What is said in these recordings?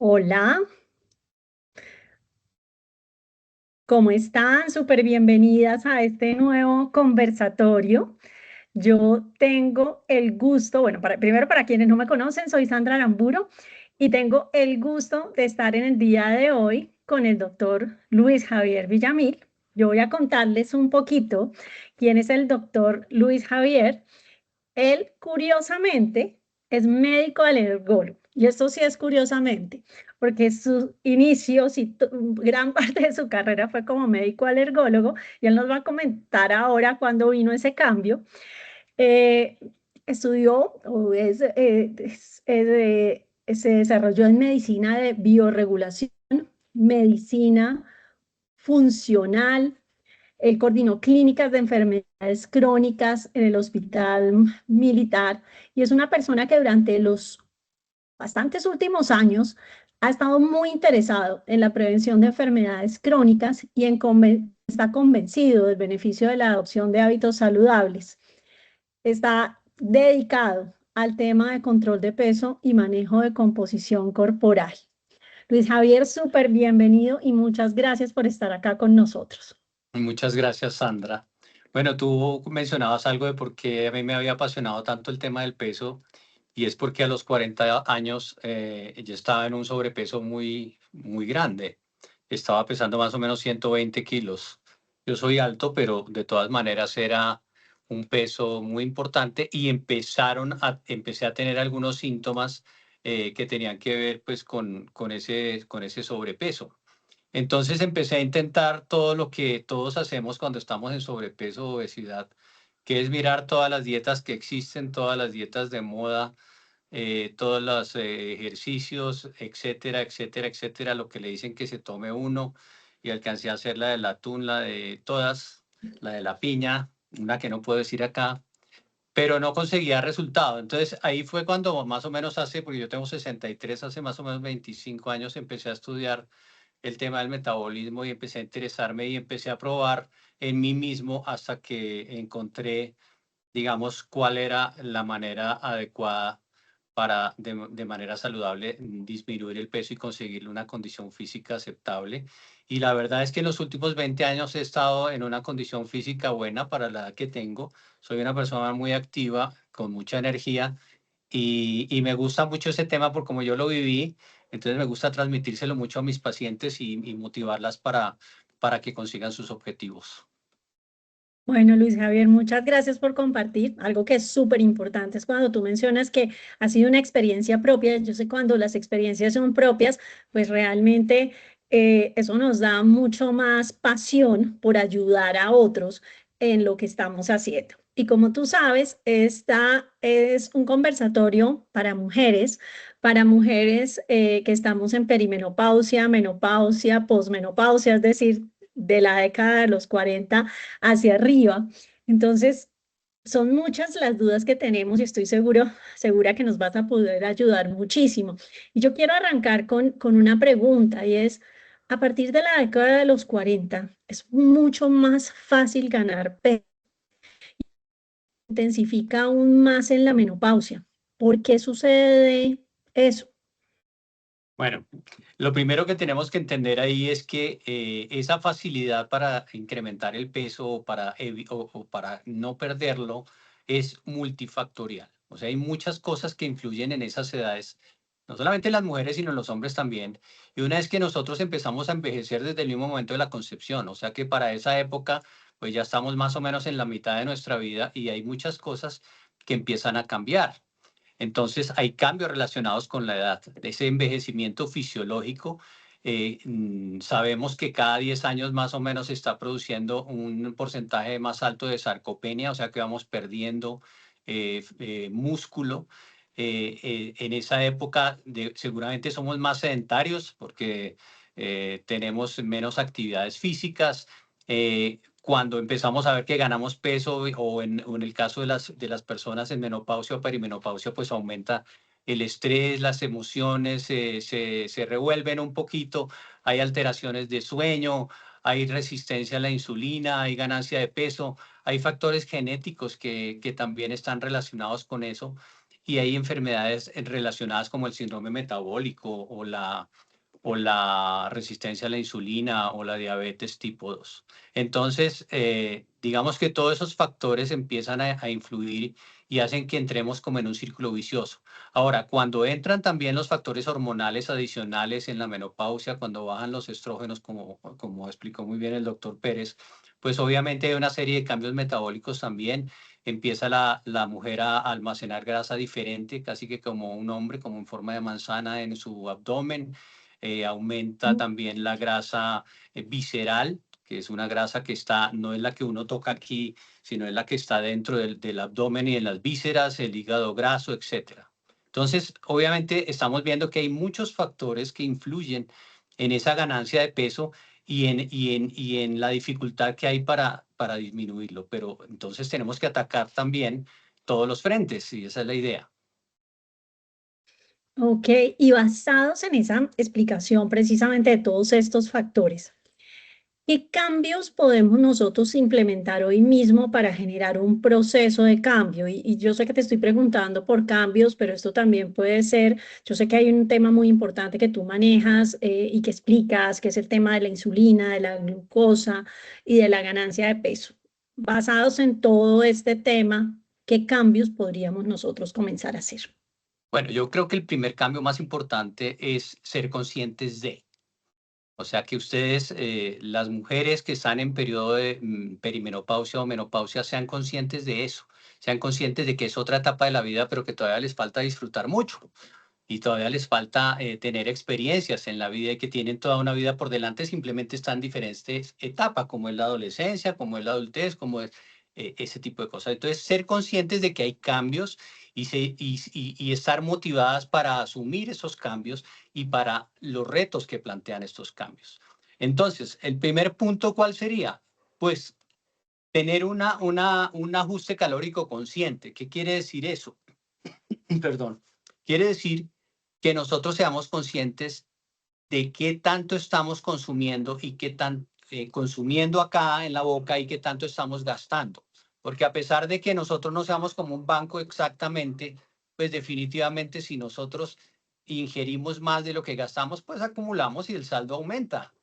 Hola, ¿cómo están? Súper bienvenidas a este nuevo conversatorio. Yo tengo el gusto, bueno, primero para quienes no me conocen, soy Sandra Aramburo y tengo el gusto de estar en el día de hoy con el doctor Luis Javier Villamil. Yo voy a contarles un poquito quién es el doctor Luis Javier. Él, curiosamente, es médico alergólogo. Y esto sí es curiosamente, porque sus inicios y gran parte de su carrera fue como médico alergólogo, y él nos va a comentar ahora cuándo vino ese cambio. Eh, Estudió o se desarrolló en medicina de biorregulación, medicina funcional. Él coordinó clínicas de enfermedades crónicas en el Hospital Militar y es una persona que durante los bastantes últimos años ha estado muy interesado en la prevención de enfermedades crónicas y está convencido del beneficio de la adopción de hábitos saludables. Está dedicado al tema de control de peso y manejo de composición corporal. Luis Javier, súper bienvenido y muchas gracias por estar acá con nosotros. Muchas gracias, Sandra. Bueno, tú mencionabas algo de por qué a mí me había apasionado tanto el tema del peso, y es porque a los 40 años yo estaba en un sobrepeso muy grande. Estaba pesando más o menos 120 kilos. Yo soy alto, pero de todas maneras era un peso muy importante y empecé a tener algunos síntomas que tenían que ver pues con ese sobrepeso. Entonces empecé a intentar todo lo que todos hacemos cuando estamos en sobrepeso o obesidad, que es mirar todas las dietas que existen, todas las dietas de moda, todos los ejercicios, etcétera, etcétera, etcétera, lo que le dicen que se tome uno. Y alcancé a hacer la del atún, la de todas, la de la piña, una que no puedo decir acá, pero no conseguía resultado. Entonces ahí fue cuando más o menos porque yo tengo 63, hace más o menos 25 años empecé a estudiar el tema del metabolismo y empecé a interesarme y empecé a probar en mí mismo hasta que encontré, digamos, cuál era la manera adecuada para de manera saludable disminuir el peso y conseguir una condición física aceptable. Y la verdad es que en los últimos 20 años he estado en una condición física buena para la edad que tengo. Soy una persona muy activa, con mucha energía, y me gusta mucho ese tema por como yo lo viví. Entonces me gusta transmitírselo mucho a mis pacientes y motivarlas para que consigan sus objetivos. Bueno, Luis Javier, muchas gracias por compartir. Algo que es súper importante es cuando tú mencionas que ha sido una experiencia propia. Yo sé cuando las experiencias son propias, pues realmente eso nos da mucho más pasión por ayudar a otros en lo que estamos haciendo. Y como tú sabes, esta es un conversatorio para mujeres que estamos en perimenopausia, menopausia, posmenopausia, es decir, de la década de los 40 hacia arriba. Entonces, son muchas las dudas que tenemos y estoy segura que nos vas a poder ayudar muchísimo. Y yo quiero arrancar con una pregunta y es, a partir de la década de los 40, es mucho más fácil ganar peso, intensifica aún más en la menopausia. ¿Por qué sucede eso? Bueno, lo primero que tenemos que entender ahí es que esa facilidad para incrementar el peso o para no perderlo es multifactorial. O sea, hay muchas cosas que influyen en esas edades, no solamente en las mujeres, sino en los hombres también. Y una es que nosotros empezamos a envejecer desde el mismo momento de la concepción. O sea que para esa época, pues ya estamos más o menos en la mitad de nuestra vida y hay muchas cosas que empiezan a cambiar. Entonces, hay cambios relacionados con la edad, ese envejecimiento fisiológico. Sabemos que cada 10 años más o menos se está produciendo un porcentaje más alto de sarcopenia, o sea que vamos perdiendo músculo. En esa época seguramente somos más sedentarios porque tenemos menos actividades físicas. Cuando empezamos a ver que ganamos peso o en el caso de las personas en menopausia o perimenopausia, pues aumenta el estrés, las emociones se revuelven un poquito, hay alteraciones de sueño, hay resistencia a la insulina, hay ganancia de peso, hay factores genéticos que también están relacionados con eso. y hay enfermedades relacionadas como el síndrome metabólico o la resistencia a la insulina o la diabetes tipo 2. Entonces, digamos que todos esos factores empiezan a influir y hacen que entremos como en un círculo vicioso. Ahora, cuando entran también los factores hormonales adicionales en la menopausia, cuando bajan los estrógenos, como explicó muy bien el doctor Pérez, pues obviamente hay una serie de cambios metabólicos también. Empieza la mujer a almacenar grasa diferente, casi que como un hombre, como en forma de manzana en su abdomen. Aumenta también la grasa visceral, que es una grasa que está, no es la que uno toca aquí, sino es la que está dentro del abdomen y en las vísceras, el hígado graso, etcétera. Entonces, obviamente estamos viendo que hay muchos factores que influyen en esa ganancia de peso y en la dificultad que hay para disminuirlo. Pero entonces tenemos que atacar también todos los frentes y esa es la idea. Ok, y basados en esa explicación precisamente de todos estos factores, ¿qué cambios podemos nosotros implementar hoy mismo para generar un proceso de cambio? Y yo sé que te estoy preguntando por cambios, pero esto también puede ser, yo sé que hay un tema muy importante que tú manejas y que explicas, que es el tema de la insulina, de la glucosa y de la ganancia de peso. Basados en todo este tema, ¿qué cambios podríamos nosotros comenzar a hacer? Bueno, yo creo que el primer cambio más importante es ser conscientes de. O sea, que ustedes, las mujeres que están en periodo de perimenopausia o menopausia, sean conscientes de eso, sean conscientes de que es otra etapa de la vida, pero que todavía les falta disfrutar mucho y todavía les falta tener experiencias en la vida y que tienen toda una vida por delante, simplemente están en diferentes etapas, como es la adolescencia, como es la adultez, como es ese tipo de cosas. Entonces, ser conscientes de que hay cambios y estar motivadas para asumir esos cambios y para los retos que plantean estos cambios. Entonces, el primer punto, ¿cuál sería? Pues tener un ajuste calórico consciente. ¿Qué quiere decir eso? Perdón. Quiere decir que nosotros seamos conscientes de qué tanto estamos consumiendo y qué tan consumiendo acá en la boca y qué tanto estamos gastando. Porque a pesar de que nosotros no seamos como un banco exactamente, pues definitivamente si nosotros ingerimos más de lo que gastamos, pues acumulamos y el saldo aumenta.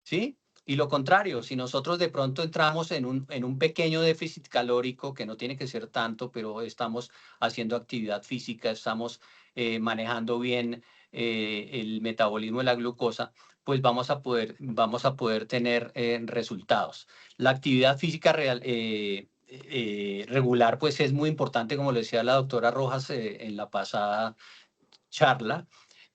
¿Sí? Y lo contrario, si nosotros de pronto entramos en un pequeño déficit calórico, que no tiene que ser tanto, pero estamos haciendo actividad física, estamos manejando bien el metabolismo de la glucosa, pues vamos a poder tener resultados. La actividad física regular, pues es muy importante, como lo decía la doctora Rojas en la pasada charla,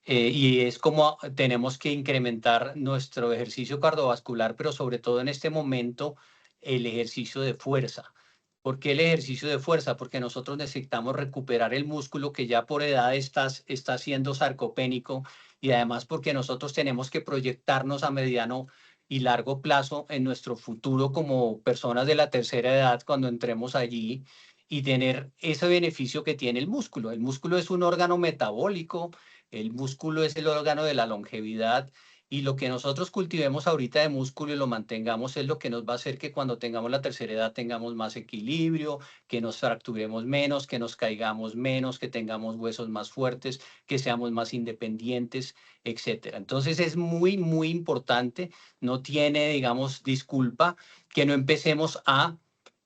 y es como tenemos que incrementar nuestro ejercicio cardiovascular, pero sobre todo en este momento el ejercicio de fuerza. ¿Por qué el ejercicio de fuerza? Porque nosotros necesitamos recuperar el músculo que ya por edad está siendo sarcopénico y además porque nosotros tenemos que proyectarnos a mediano y largo plazo en nuestro futuro como personas de la tercera edad cuando entremos allí y tener ese beneficio que tiene el músculo. El músculo es un órgano metabólico, el músculo es el órgano de la longevidad y lo que nosotros cultivemos ahorita de músculo y lo mantengamos es lo que nos va a hacer que cuando tengamos la tercera edad tengamos más equilibrio, que nos fracturemos menos, que nos caigamos menos, que tengamos huesos más fuertes, que seamos más independientes, etcétera. Entonces es muy, muy importante, no tiene, digamos, disculpa que no empecemos a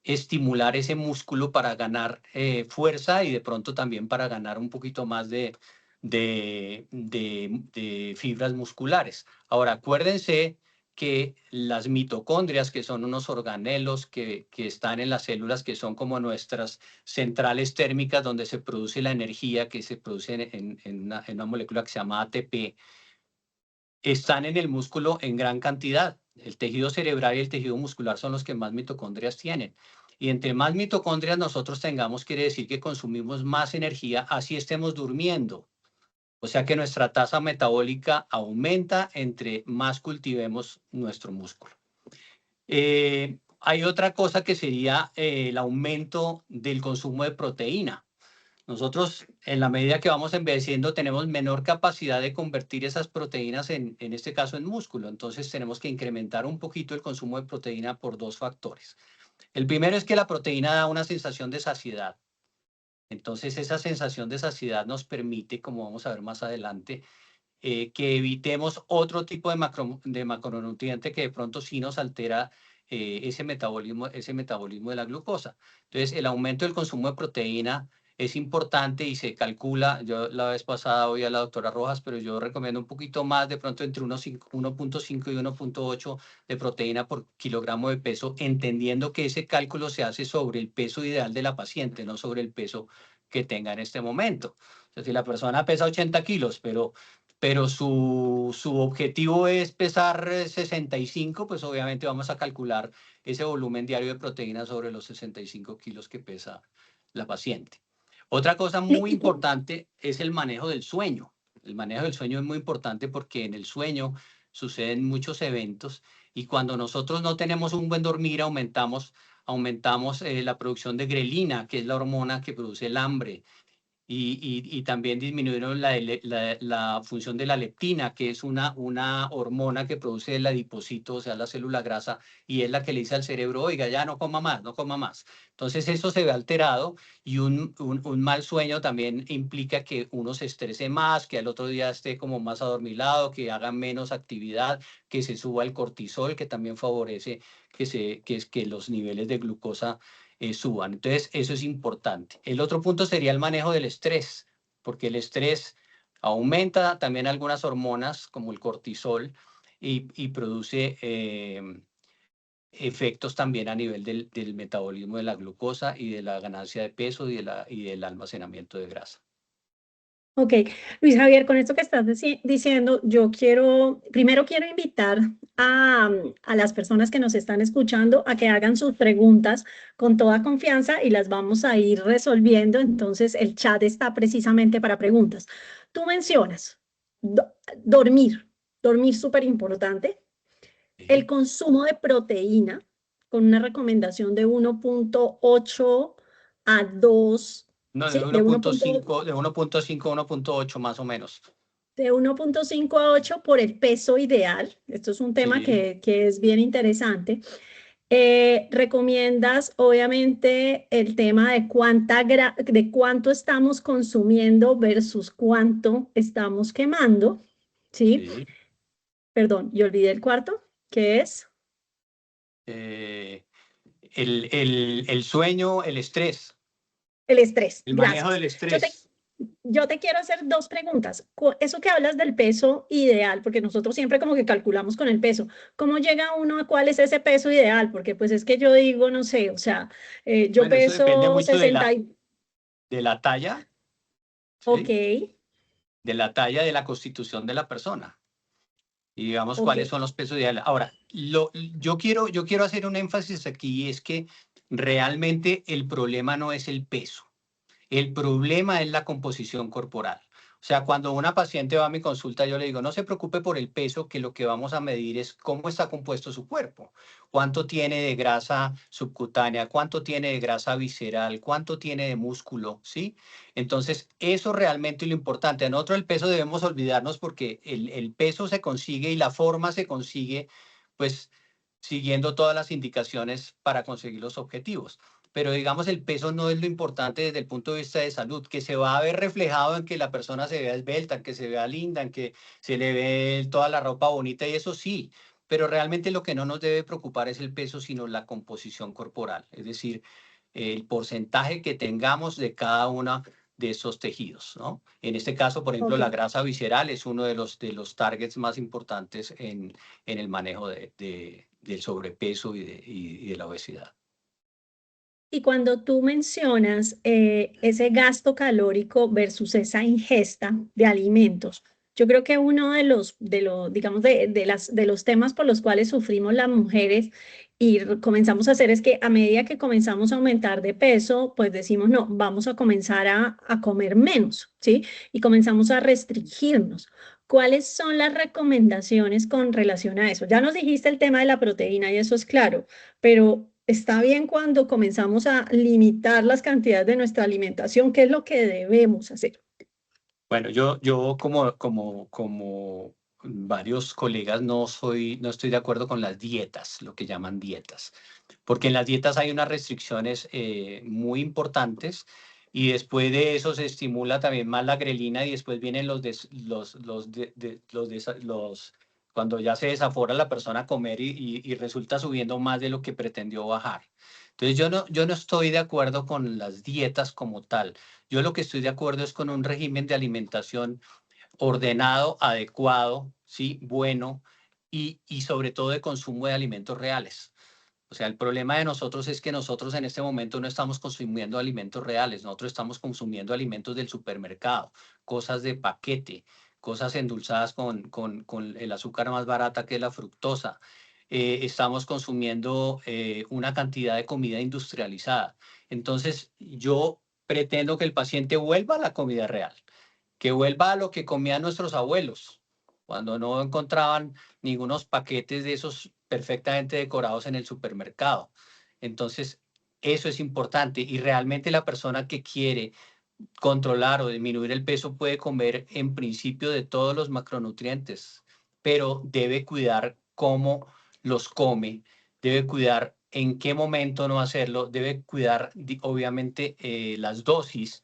estimular ese músculo para ganar fuerza y de pronto también para ganar un poquito más de fibras musculares. Ahora, acuérdense que las mitocondrias, que son unos organelos que están en las células, que son como nuestras centrales térmicas donde se produce la energía que se produce en una molécula que se llama ATP, están en el músculo en gran cantidad. El tejido cerebral y el tejido muscular son los que más mitocondrias tienen. Y entre más mitocondrias nosotros tengamos, quiere decir que consumimos más energía, así estemos durmiendo. O sea que nuestra tasa metabólica aumenta entre más cultivemos nuestro músculo. Hay otra cosa que sería el aumento del consumo de proteína. Nosotros, en la medida que vamos envejeciendo, tenemos menor capacidad de convertir esas proteínas en este caso, en músculo. Entonces, tenemos que incrementar un poquito el consumo de proteína por dos factores. El primero es que la proteína da una sensación de saciedad. Entonces, esa sensación de saciedad nos permite, como vamos a ver más adelante, que evitemos otro tipo de macronutriente que de pronto sí nos altera ese metabolismo de la glucosa. Entonces, el aumento del consumo de proteína es importante y se calcula, yo la vez pasada oí a la doctora Rojas, pero yo recomiendo un poquito más, de pronto entre 1.5 y 1.8 de proteína por kilogramo de peso, entendiendo que ese cálculo se hace sobre el peso ideal de la paciente, no sobre el peso que tenga en este momento. O sea, si la persona pesa 80 kilos, pero su objetivo es pesar 65, pues obviamente vamos a calcular ese volumen diario de proteína sobre los 65 kilos que pesa la paciente. Otra cosa muy importante es el manejo del sueño. El manejo del sueño es muy importante porque en el sueño suceden muchos eventos y cuando nosotros no tenemos un buen dormir aumentamos la producción de grelina, que es la hormona que produce el hambre y también disminuyeron la función de la leptina, que es una hormona que produce el adipocito, o sea, la célula grasa, y es la que le dice al cerebro, oiga, ya no coma más, no coma más. Entonces eso se ve alterado y un mal sueño también implica que uno se estrese más, que al otro día esté como más adormilado, que haga menos actividad, que se suba el cortisol, que también favorece que los niveles de glucosa suban. Entonces, eso es importante. El otro punto sería el manejo del estrés, porque el estrés aumenta también algunas hormonas como el cortisol y produce efectos también a nivel del metabolismo de la glucosa y de la ganancia de peso y del almacenamiento de grasa. Ok, Luis Javier, con esto que estás diciendo, primero quiero invitar a las personas que nos están escuchando a que hagan sus preguntas con toda confianza y las vamos a ir resolviendo. Entonces, el chat está precisamente para preguntas. Tú mencionas dormir, dormir súper importante, el ¿Sí? consumo de proteína con una recomendación de 1.8 a 2, No, ¿sí? De 1.8 de 1.5 a 1.8 más o menos. de 1.5 a 8 por el peso ideal. Esto es un tema Sí, que es bien interesante. Recomiendas, obviamente, el tema de de cuánto estamos consumiendo versus cuánto estamos quemando, ¿sí? sí. Perdón, yo olvidé el cuarto, que es Eh, el sueño, el estrés, el estrés. el manejo Gracias. del Yo te, estrés. yo te quiero hacer dos preguntas. Eso que hablas del peso ideal, porque nosotros siempre como que calculamos con el peso. ¿Cómo llega uno a cuál es ese peso ideal? Porque pues es que yo digo, no sé, o sea, yo Bueno, eso depende peso mucho 60 de la talla, Ok, ¿sí? De la talla de la constitución de la persona. Y digamos ok, cuáles son los pesos ideales. Ahora, yo quiero hacer un énfasis aquí, y es que realmente el problema no es el peso. El problema es la composición corporal. O sea, cuando una paciente va a mi consulta, yo le digo, no se preocupe por el peso, que lo que vamos a medir es cómo está compuesto su cuerpo, cuánto tiene de grasa subcutánea, cuánto tiene de grasa visceral, cuánto tiene de músculo, ¿sí? Entonces, eso realmente es lo importante. A nosotros el peso debemos olvidarnos porque el peso se consigue y la forma se consigue, pues, siguiendo todas las indicaciones para conseguir los objetivos, pero digamos el peso no es lo importante desde el punto de vista de salud, que se va a ver reflejado en que la persona se vea esbelta, en que se vea linda, en que se le ve toda la ropa bonita y eso sí, pero realmente lo que no nos debe preocupar es el peso, sino la composición corporal, es decir, el porcentaje que tengamos de cada una de esos tejidos, ¿no? En este caso, por ejemplo, ok. la grasa visceral es uno de los targets más importantes en el manejo del sobrepeso y de la obesidad. Y cuando tú mencionas ese gasto calórico versus esa ingesta de alimentos, yo creo que uno digamos, de los temas por los cuales sufrimos las mujeres y comenzamos a hacer es que a medida que comenzamos a aumentar de peso, pues decimos, no, vamos a comenzar a comer menos, ¿sí? Y comenzamos a restringirnos. ¿Cuáles son las recomendaciones con relación a eso? Ya nos dijiste el tema de la proteína y eso es claro, pero está bien cuando comenzamos a limitar las cantidades de nuestra alimentación, ¿qué es lo que debemos hacer? Bueno, yo como varios colegas no estoy de acuerdo con las dietas, lo que llaman dietas, porque en las dietas hay unas restricciones muy importantes, y después de eso se estimula también más la grelina y después vienen cuando ya se desafora la persona a comer y resulta subiendo más de lo que pretendió bajar. Entonces yo no estoy de acuerdo con las dietas como tal. Yo lo que estoy de acuerdo es con un régimen de alimentación ordenado, adecuado, ¿sí? Bueno y sobre todo de consumo de alimentos reales. O sea, el problema de nosotros es que nosotros en este momento no estamos consumiendo alimentos reales, nosotros estamos consumiendo alimentos del supermercado, cosas de paquete, cosas endulzadas con el azúcar más barata que es la fructosa. Estamos consumiendo una cantidad de comida industrializada. Entonces, yo pretendo que el paciente vuelva a la comida real, que vuelva a lo que comían nuestros abuelos, cuando no encontraban ningunos paquetes de esos perfectamente decorados en el supermercado. Entonces, eso es importante y realmente la persona que quiere controlar o disminuir el peso puede comer en principio de todos los macronutrientes, pero debe cuidar cómo los come, debe cuidar en qué momento no hacerlo, debe cuidar obviamente las dosis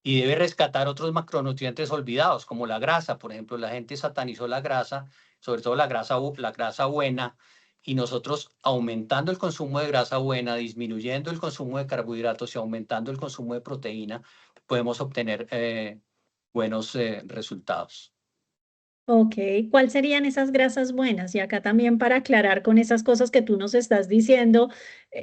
y debe rescatar otros macronutrientes olvidados, como la grasa. Por ejemplo, la gente satanizó la grasa, sobre todo la grasa buena, y nosotros aumentando el consumo de grasa buena, disminuyendo el consumo de carbohidratos y aumentando el consumo de proteína, podemos obtener buenos resultados. Ok, ¿cuáles serían esas grasas buenas? Y acá también para aclarar con esas cosas que tú nos estás diciendo,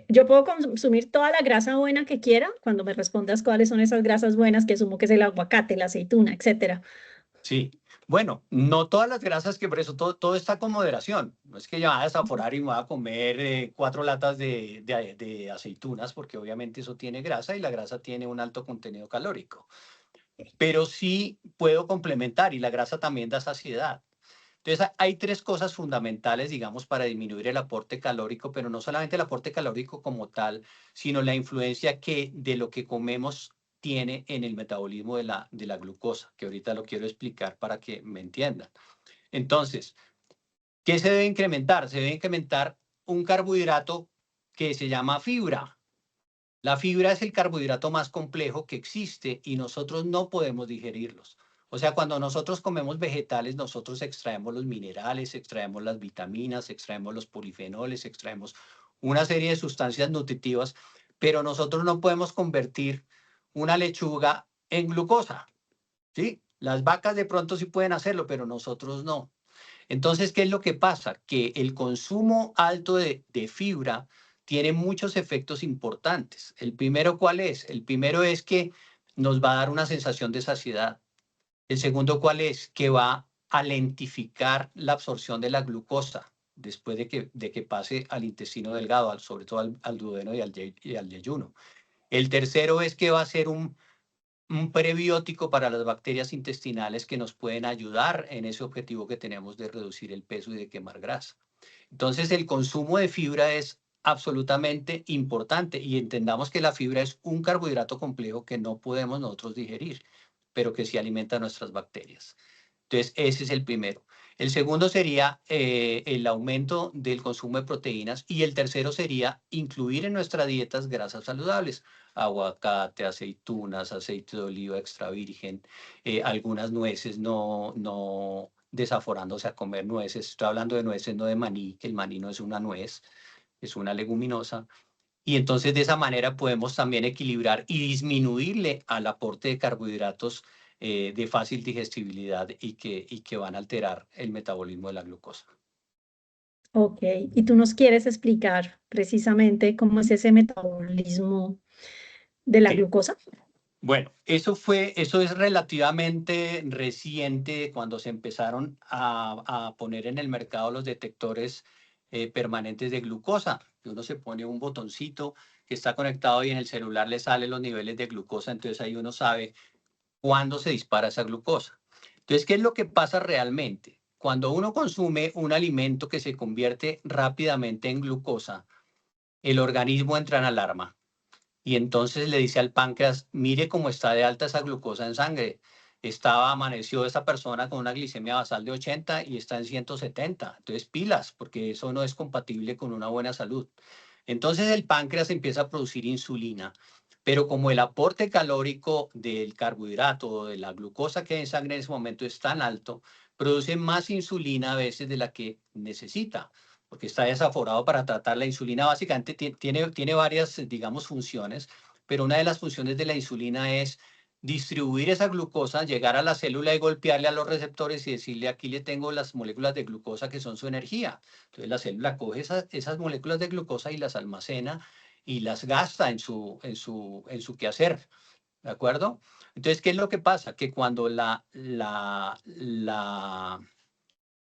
yo puedo consumir toda la grasa buena que quiera cuando me respondas cuáles son esas grasas buenas, que asumo que es el aguacate, la aceituna, etcétera. Sí, bueno, no todas las grasas, que por eso todo está con moderación. No es que yo vaya a desaforar y me voy a comer 4 latas de aceitunas, porque obviamente eso tiene grasa y la grasa tiene un alto contenido calórico. Pero sí puedo complementar y la grasa también da saciedad. Entonces, hay 3 cosas fundamentales, digamos, para disminuir el aporte calórico, pero no solamente el aporte calórico como tal, sino la influencia que de lo que comemos tiene en el metabolismo de la glucosa, que ahorita lo quiero explicar para que me entiendan. Entonces, ¿qué se debe incrementar? Se debe incrementar un carbohidrato que se llama fibra. La fibra es el carbohidrato más complejo que existe y nosotros no podemos digerirlos. O sea, cuando nosotros comemos vegetales, nosotros extraemos los minerales, extraemos las vitaminas, extraemos los polifenoles, extraemos una serie de sustancias nutritivas, pero nosotros no podemos convertir una lechuga en glucosa, ¿sí? Las vacas de pronto sí pueden hacerlo, pero nosotros no. Entonces, ¿qué es lo que pasa? Que el consumo alto de fibra tiene muchos efectos importantes. El primero, ¿cuál es? El primero es que nos va a dar una sensación de saciedad. El segundo, ¿cuál es? Que va a lentificar la absorción de la glucosa después de que pase al intestino delgado, sobre todo al duodeno y al yeyuno. El tercero es que va a ser un prebiótico para las bacterias intestinales que nos pueden ayudar en ese objetivo que tenemos de reducir el peso y de quemar grasa. Entonces, el consumo de fibra es absolutamente importante y entendamos que la fibra es un carbohidrato complejo que no podemos nosotros digerir, pero que sí alimenta nuestras bacterias. Entonces, ese es el primero. El segundo sería el aumento del consumo de proteínas y el tercero sería incluir en nuestras dietas grasas saludables, aguacate, aceitunas, aceite de oliva extra virgen, algunas nueces, no desaforándose a comer nueces. Estoy hablando de nueces, no de maní, que el maní no es una nuez, es una leguminosa. Y entonces de esa manera podemos también equilibrar y disminuirle al aporte de carbohidratos de fácil digestibilidad y que van a alterar el metabolismo de la glucosa. Ok, y tú nos quieres explicar precisamente cómo es ese metabolismo de la Sí. glucosa. Bueno, eso es relativamente reciente cuando se empezaron a poner en el mercado los detectores permanentes de glucosa. Uno se pone un botoncito que está conectado y en el celular le salen los niveles de glucosa, entonces ahí uno sabe cuándo se dispara esa glucosa. Entonces, ¿qué es lo que pasa realmente? Cuando uno consume un alimento que se convierte rápidamente en glucosa, el organismo entra en alarma y entonces le dice al páncreas, mire cómo está de alta esa glucosa en sangre. Amaneció esa persona con una glicemia basal de 80 y está en 170. Entonces, pilas, porque eso no es compatible con una buena salud. Entonces, el páncreas empieza a producir insulina pero como el aporte calórico del carbohidrato o de la glucosa que hay en sangre en ese momento es tan alto, produce más insulina a veces de la que necesita, porque está desaforado para tratar. La insulina básicamente tiene varias, digamos, funciones, pero una de las funciones de la insulina es distribuir esa glucosa, llegar a la célula y golpearle a los receptores y decirle, aquí le tengo las moléculas de glucosa que son su energía. Entonces la célula coge esas moléculas de glucosa y las almacena y las gasta en su quehacer, ¿de acuerdo? Entonces, ¿qué es lo que pasa? Que cuando la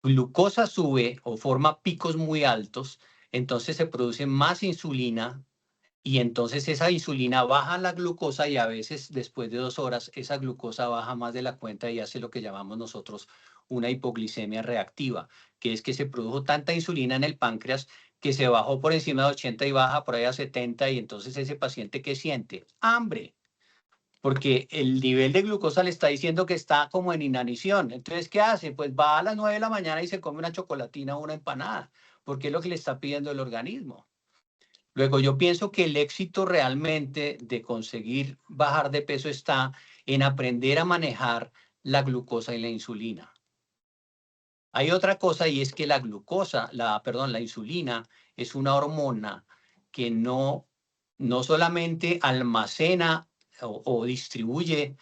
glucosa sube o forma picos muy altos, entonces se produce más insulina y entonces esa insulina baja la glucosa y a veces después de 2 horas esa glucosa baja más de la cuenta y hace lo que llamamos nosotros una hipoglicemia reactiva, que es que se produjo tanta insulina en el páncreas que se bajó por encima de 80 y baja por ahí a 70 y entonces ese paciente ¿qué siente? Hambre, porque el nivel de glucosa le está diciendo que está como en inanición. Entonces, ¿qué hace? Pues va a las 9 de la mañana y se come una chocolatina o una empanada, porque es lo que le está pidiendo el organismo. Luego, yo pienso que el éxito realmente de conseguir bajar de peso está en aprender a manejar la glucosa y la insulina. Hay otra cosa y es que la glucosa, la insulina es una hormona que no solamente almacena o distribuye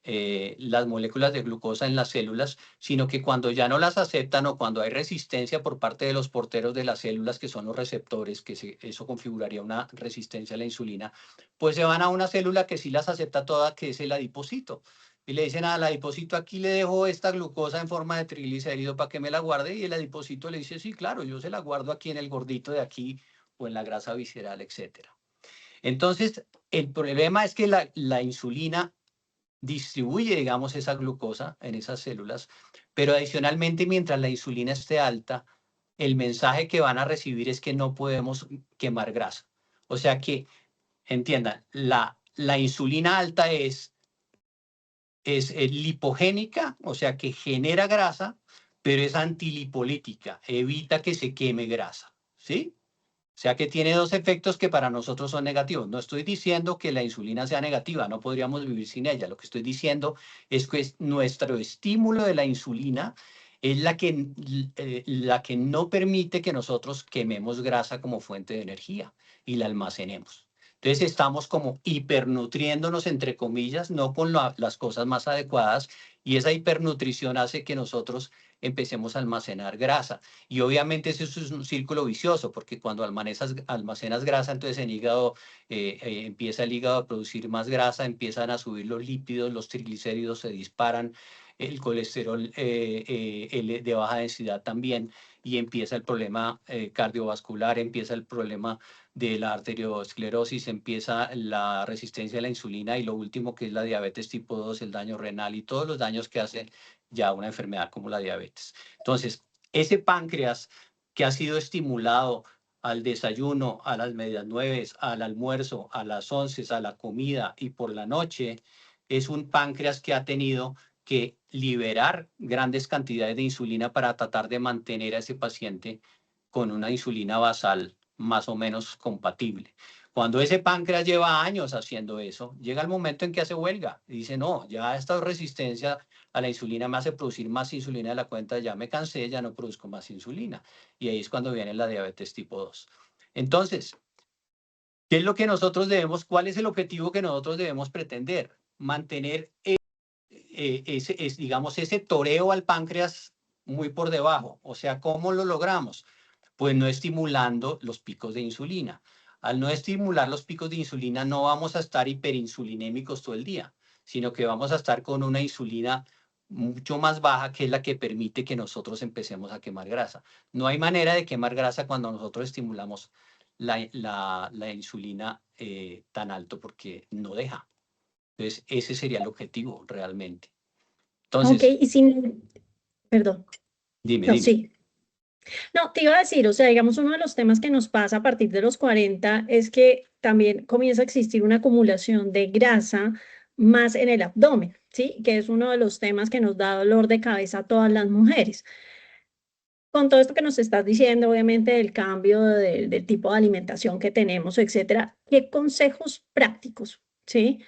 las moléculas de glucosa en las células, sino que cuando ya no las aceptan o cuando hay resistencia por parte de los porteros de las células, que son los receptores, eso configuraría una resistencia a la insulina, pues se van a una célula que sí las acepta todas, que es el adipocito. Y le dicen al adipocito, aquí le dejo esta glucosa en forma de triglicérido para que me la guarde. Y el adipocito le dice, sí, claro, yo se la guardo aquí en el gordito de aquí o en la grasa visceral, etcétera. Entonces, el problema es que la insulina distribuye, digamos, esa glucosa en esas células, pero adicionalmente, mientras la insulina esté alta, el mensaje que van a recibir es que no podemos quemar grasa. O sea que, entiendan, la insulina alta es lipogénica, o sea que genera grasa, pero es antilipolítica, evita que se queme grasa, ¿sí? O sea que tiene dos efectos que para nosotros son negativos. No estoy diciendo que la insulina sea negativa, no podríamos vivir sin ella. Lo que estoy diciendo es que nuestro estímulo de la insulina es la que no permite que nosotros quememos grasa como fuente de energía y la almacenemos. Entonces estamos como hipernutriéndonos, entre comillas, no con las cosas más adecuadas, y esa hipernutrición hace que nosotros empecemos a almacenar grasa. Y obviamente eso es un círculo vicioso, porque cuando almacenas grasa, entonces empieza el hígado a producir más grasa, empiezan a subir los lípidos, los triglicéridos se disparan, el colesterol de baja densidad también, y empieza el problema cardiovascular, empieza el problema de la arteriosclerosis, empieza la resistencia a la insulina y lo último que es la diabetes tipo 2, el daño renal y todos los daños que hace ya una enfermedad como la diabetes. Entonces, ese páncreas que ha sido estimulado al desayuno, a las medias nueves, al almuerzo, a las 11, a la comida y por la noche, es un páncreas que ha tenido que liberar grandes cantidades de insulina para tratar de mantener a ese paciente con una insulina basal más o menos compatible. Cuando ese páncreas lleva años haciendo eso, llega el momento en que hace huelga y dice, no, ya esta resistencia a la insulina me hace producir más insulina de la cuenta, ya me cansé, ya no produzco más insulina. Y ahí es cuando viene la diabetes tipo 2. Entonces, ¿qué es lo que nosotros debemos, cuál es el objetivo que nosotros debemos pretender? Mantener digamos, ese toreo al páncreas muy por debajo. O sea, ¿cómo lo logramos? Pues no estimulando los picos de insulina. Al no estimular los picos de insulina, no vamos a estar hiperinsulinémicos todo el día, sino que vamos a estar con una insulina mucho más baja, que es la que permite que nosotros empecemos a quemar grasa. No hay manera de quemar grasa cuando nosotros estimulamos la insulina tan alto, porque no deja. Entonces, ese sería el objetivo realmente. Ok, Entonces, y sin, perdón, dime, no, dime. sí. No, te iba a decir, o sea, digamos, uno de los temas que nos pasa a partir de los 40 es que también comienza a existir una acumulación de grasa más en el abdomen, ¿sí? Que es uno de los temas que nos da dolor de cabeza a todas las mujeres. Con todo esto que nos estás diciendo, obviamente, del cambio del tipo de alimentación que tenemos, etcétera, ¿qué consejos prácticos ¿sí?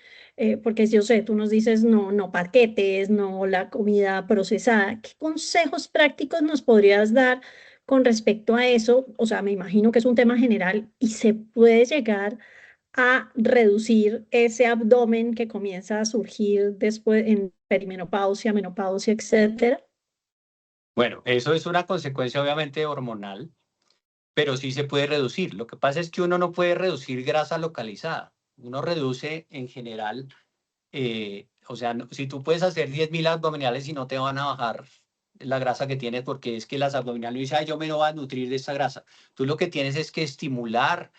Porque yo sé, tú nos dices no, no paquetes, no la comida procesada. ¿Qué consejos prácticos nos podrías dar con respecto a eso? O sea, me imagino que es un tema general y se puede llegar a reducir ese abdomen que comienza a surgir después en perimenopausia, menopausia, etcétera. Bueno, eso es una consecuencia obviamente hormonal, pero sí se puede reducir. Lo que pasa es que uno no puede reducir grasa localizada. Uno reduce en general, o sea, si tú puedes hacer 10.000 abdominales y no te van a bajar la grasa que tienes, porque es que las abdominales dicen, "Ay, yo me no voy a nutrir de esta grasa". Tú lo que tienes es que estimular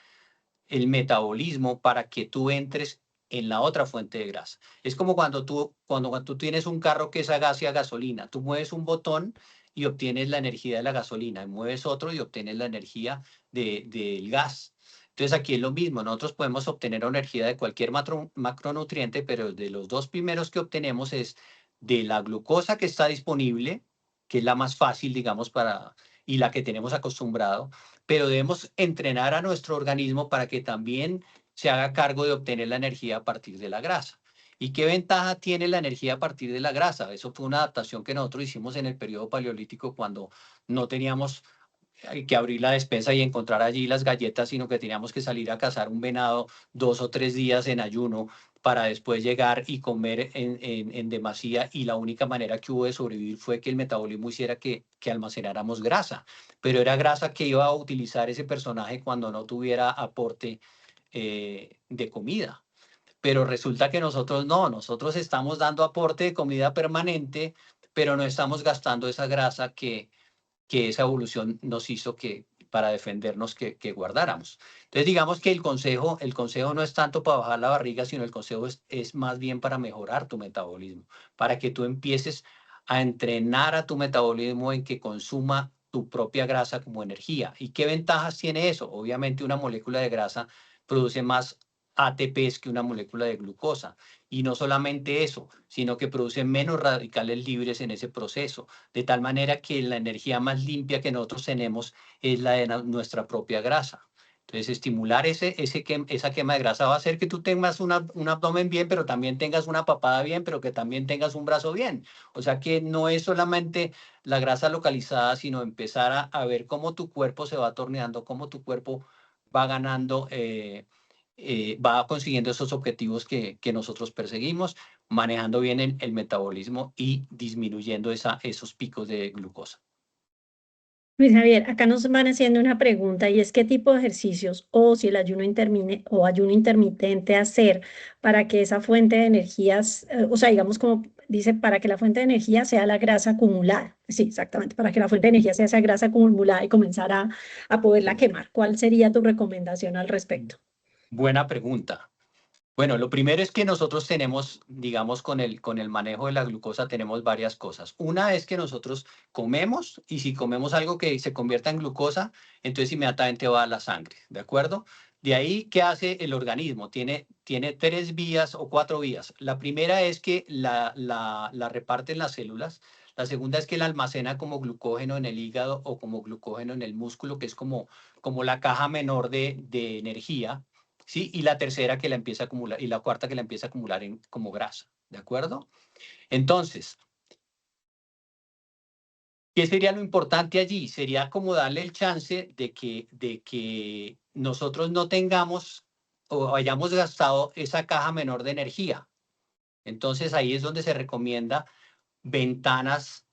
el metabolismo para que tú entres en la otra fuente de grasa. Es como cuando tú tienes un carro que es a gas y a gasolina. Tú mueves un botón y obtienes la energía de la gasolina, y mueves otro y obtienes la energía del gas. Entonces aquí es lo mismo, nosotros podemos obtener energía de cualquier macronutriente, pero de los dos primeros que obtenemos es de la glucosa que está disponible, que es la más fácil, digamos, y la que tenemos acostumbrado, pero debemos entrenar a nuestro organismo para que también se haga cargo de obtener la energía a partir de la grasa. ¿Y qué ventaja tiene la energía a partir de la grasa? Eso fue una adaptación que nosotros hicimos en el periodo paleolítico cuando no teníamos que abrir la despensa y encontrar allí las galletas, sino que teníamos que salir a cazar un venado 2 o 3 días en ayuno para después llegar y comer en demasía, y la única manera que hubo de sobrevivir fue que el metabolismo hiciera que almacenáramos grasa, pero era grasa que iba a utilizar ese personaje cuando no tuviera aporte de comida. Pero resulta que nosotros no, nosotros estamos dando aporte de comida permanente, pero no estamos gastando esa grasa que esa evolución nos hizo que para defendernos que guardáramos. Entonces, digamos que el consejo no es tanto para bajar la barriga, sino el consejo es más bien para mejorar tu metabolismo, para que tú empieces a entrenar a tu metabolismo en que consuma tu propia grasa como energía. ¿Y qué ventajas tiene eso? Obviamente una molécula de grasa produce más ATPs que una molécula de glucosa. Y no solamente eso, sino que produce menos radicales libres en ese proceso, de tal manera que la energía más limpia que nosotros tenemos es la de nuestra propia grasa. Entonces, estimular esa quema de grasa va a hacer que tú tengas un abdomen bien, pero también tengas una papada bien, pero que también tengas un brazo bien. O sea que no es solamente la grasa localizada, sino empezar a ver cómo tu cuerpo se va torneando, cómo tu cuerpo va ganando, va consiguiendo esos objetivos que nosotros perseguimos, manejando bien el metabolismo y disminuyendo esos picos de glucosa. Luis Javier, acá nos van haciendo una pregunta y es qué tipo de ejercicios o si el ayuno intermine o ayuno intermitente hacer para que esa fuente de energías, o sea, digamos como dice, para que la fuente de energía sea la grasa acumulada. Sí, exactamente, para que la fuente de energía sea esa grasa acumulada y comenzar a poderla quemar. ¿Cuál sería tu recomendación al respecto? Buena pregunta. Bueno, lo primero es que nosotros tenemos, digamos, con el manejo de la glucosa tenemos varias cosas. Una es que nosotros comemos, y si comemos algo que se convierta en glucosa, entonces inmediatamente va a la sangre, ¿de acuerdo? De ahí, ¿qué hace el organismo? Tiene 3 vías o 4 vías. La primera es que la reparte en las células. La segunda es que la almacena como glucógeno en el hígado o como glucógeno en el músculo, que es como la caja menor de energía. ¿Sí? Y la tercera que la empieza a acumular, y la cuarta que la empieza a acumular como grasa, ¿de acuerdo? Entonces, ¿qué sería lo importante allí? Sería como darle el chance de que nosotros no tengamos o hayamos gastado esa caja menor de energía. Entonces ahí es donde se recomienda ventanas